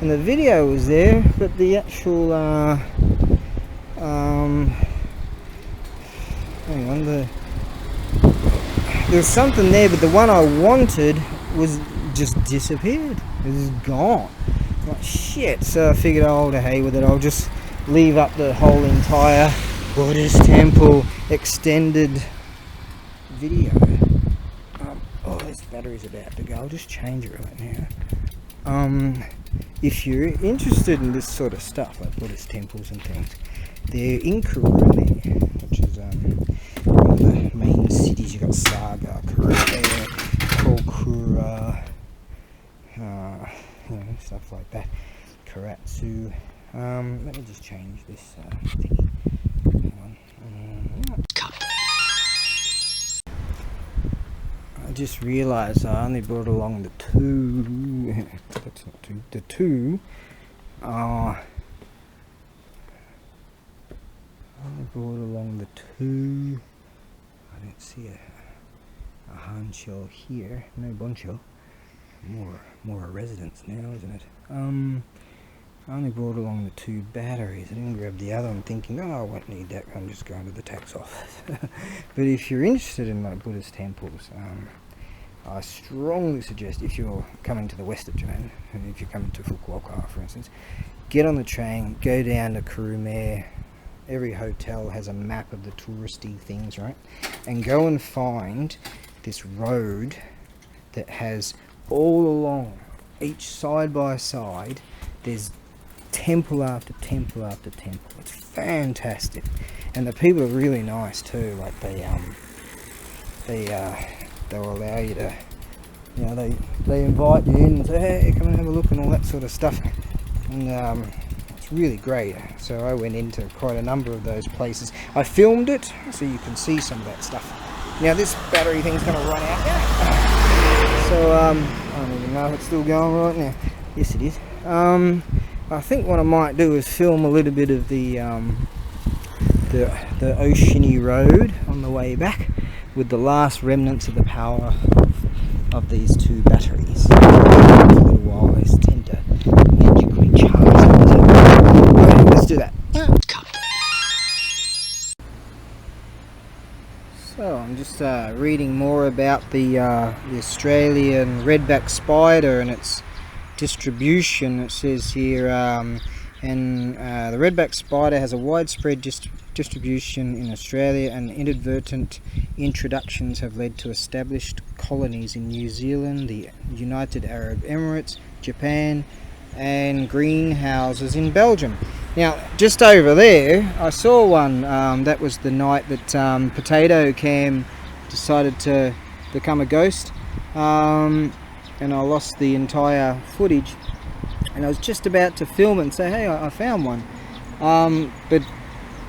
and the video was there, but the actual hang on, there's something there, but the one I wanted was just disappeared. It was gone. Like shit. So I figured, oh, to hey with it, I'll just leave up the whole entire Buddhist temple extended video. Oh, this battery's about to go. I'll just change it right now. If you're interested in this sort of stuff, like Buddhist temples and things, they're in Kurumi, which is one of the main cities. You got Saga, Kurumi, Kokura, stuff like that. Karatsu. Let me just change this thingy. Hang on. I just realised I only brought along the two. That's not two. The two are. I only brought along the two I don't see a Han shell here. No Bon shell. More a residence now, isn't it? I only brought along the 2 batteries. I didn't grab the other. I'm thinking, oh, I won't need that. I'm just going to the tax office. But if you're interested in like Buddhist temples, I strongly suggest, if you're coming to the west of Japan, and if you're coming to Fukuoka, for instance, get on the train, go down to Kurume. Every hotel has a map of the touristy things, right? And go and find this road that has all along, each side by side, there's temple after temple after temple. It's fantastic, and the people are really nice too. Like they'll allow you to, you know, they invite you in and say, hey, come and have a look and all that sort of stuff. And it's really great. So I went into quite a number of those places. I filmed it so you can see some of that stuff. Now this battery thing's going to run out now. So I don't even know if it's still going right now. Yes, it is. I think what I might do is film a little bit of the oceany road on the way back, with the last remnants of the power of these 2 batteries. For a little while they tend to magically charge. Right, let's do that. So I'm just reading more about the Australian redback spider and its distribution. It says here, the redback spider has a widespread distribution in Australia, and inadvertent introductions have led to established colonies in New Zealand, the United Arab Emirates, Japan, and greenhouses in Belgium. Now, just over there, I saw one. That was the night that Potato Cam decided to become a ghost. And I lost the entire footage, and I was just about to film it and say, hey, I found one, but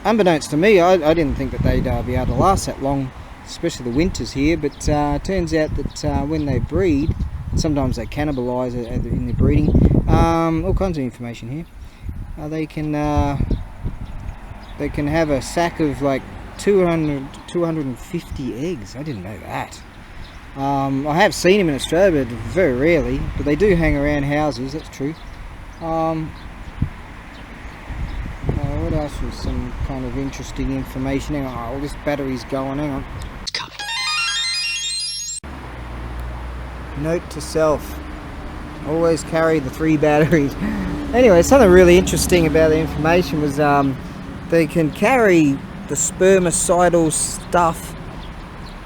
unbeknownst to me, I didn't think that they'd be able to last that long, especially the winters here. But turns out that when they breed, sometimes they cannibalise in their breeding. All kinds of information here. They can have a sack of like 250 eggs. I didn't know that. I have seen them in Australia, but very rarely. But they do hang around houses, that's true. What else was some kind of interesting information? Hang on, all this battery's going, hang on. Note to self, always carry the 3 batteries. Anyway, something really interesting about the information was they can carry the spermicidal stuff,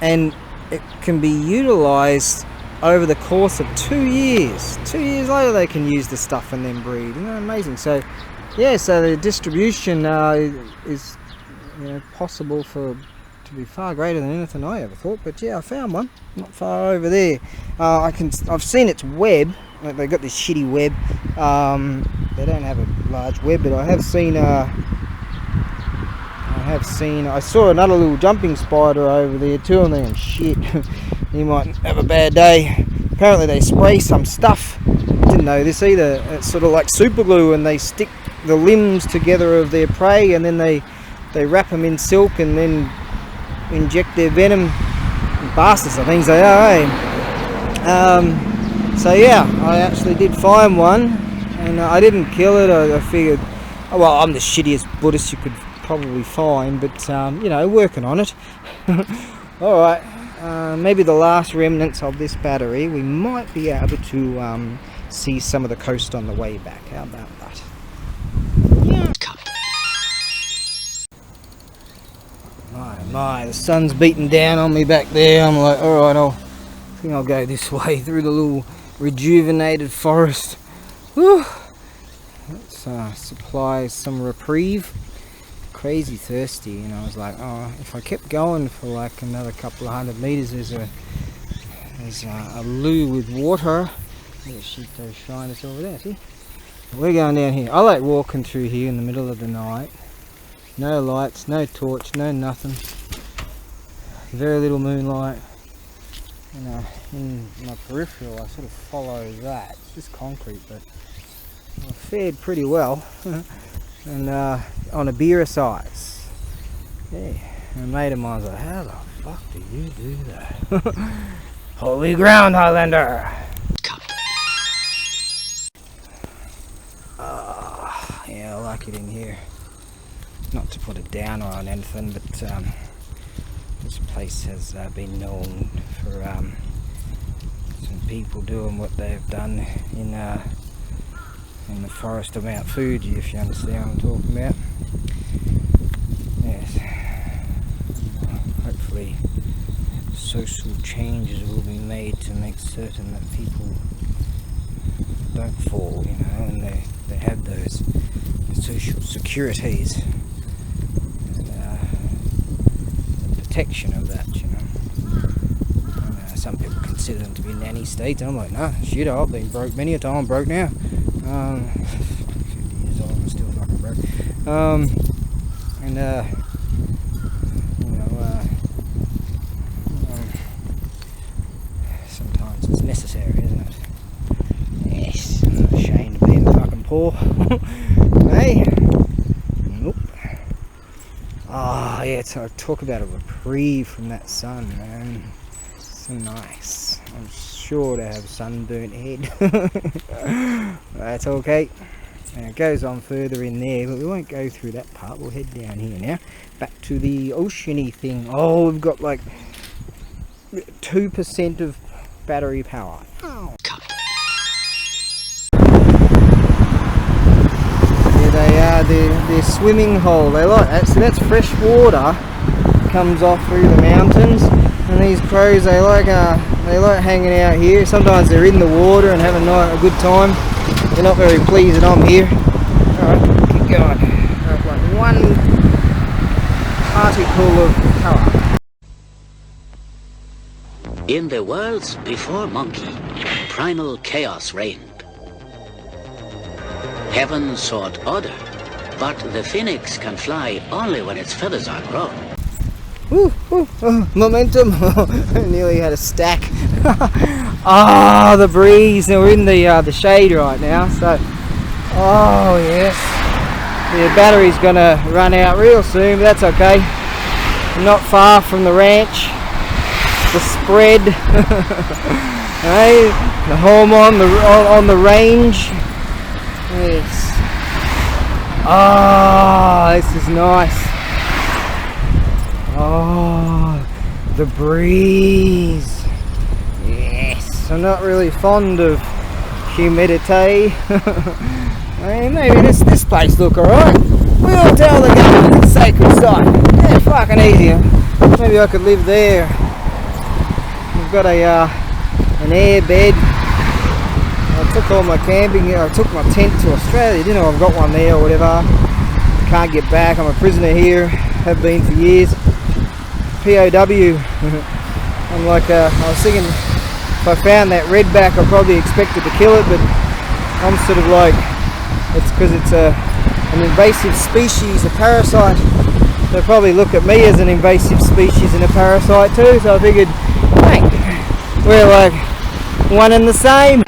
and it can be utilised over the course of 2 years. 2 years later they can use the stuff and then breed. Isn't that amazing? So yeah, so the distribution is, you know, possible to be far greater than anything I ever thought. But yeah, I found one not far over there. I've seen its web. Like, they got this shitty web. They don't have a large web, but I saw another little jumping spider over there too, and then shit, you might have a bad day. Apparently they spray some stuff. Didn't know this either. It's sort of like super glue, and they stick the limbs together of their prey, and then they wrap them in silk and then inject their venom. Bastards, I think they are, eh? So yeah, I actually did find one, and I didn't kill it. I figured, oh, well, I'm the shittiest Buddhist you could probably find, but you know, working on it. Alright, maybe the last remnants of this battery, we might be able to see some of the coast on the way back. How about that? Yeah. My, the sun's beating down on me back there. I'm like, alright, I think I'll go this way through the little rejuvenated forest. Whew. Let's supply some reprieve. Crazy thirsty, you know. I was like, oh, if I kept going for like another couple of 100 meters, there's a loo with water. There's Shinto Shrines over there, see? We're going down here. I like walking through here in the middle of the night. No lights, no torch, no nothing. Very little moonlight. You know, in my peripheral, I sort of follow that. It's just concrete, but I fared pretty well. And on a beer size. Yeah, and a mate of mine was like, how the fuck do you do that? Holy ground, Highlander! Yeah, I like it in here. Not to put a downer on anything, but this place has been known for some people doing what they've done in the forest of Mount Fuji, if you understand what I'm talking about. Yes. Hopefully social changes will be made to make certain that people don't fall, you know, and they have those social securities and the protection of that, you know. And, some people consider them to be nanny states, and I'm like, nah, shit, I've been broke many a time. I'm broke now. 50 years old, I'm still fucking broke. Sometimes it's necessary, isn't it? Yes, I'm not ashamed of being fucking poor. Hey? Nope. Oh, yeah, so talk about a reprieve from that sun, man. So nice. I'm sure to have sunburnt head. That's okay. And it goes on further in there, but we won't go through that part. We'll head down here now. Back to the oceany thing. Oh, we've got like 2% of battery power. Oh. Yeah, they are. They're swimming hole. They like that. So that's fresh water comes off through the mountains, and these crows they like hanging out here. Sometimes they're in the water and having a good time. They're not very pleased that I'm here. Alright, keep going. I've got one particle of power. In the worlds before Monkey, primal chaos reigned. Heaven sought order, but the phoenix can fly only when its feathers are grown. Momentum. I nearly had a stack. The breeze. Now we're in the shade right now, so oh yes, the battery's gonna run out real soon, but that's okay. I'm not far from the ranch, the spread. Hey, the home on the range. Yes. This is nice. Oh, the breeze. Yes, I'm not really fond of humidity. Hey, maybe this place look alright. We'll tell the government it's sacred site. Yeah, fucking easy. Maybe I could live there. We've got an air bed. I took all my camping gear. I took my tent to Australia. Didn't know I've got one there or whatever. Can't get back. I'm a prisoner here. Have been for years. POW. I'm like, I was thinking if I found that redback I'd probably expected to kill it, but I'm sort of like, it's because it's an invasive species, a parasite. They'll probably look at me as an invasive species and a parasite too, so I figured, hey, we're like one and the same.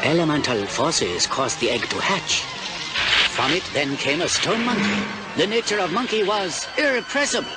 Elemental forces caused the egg to hatch. From it then came a stone monkey. The nature of monkey was irrepressible.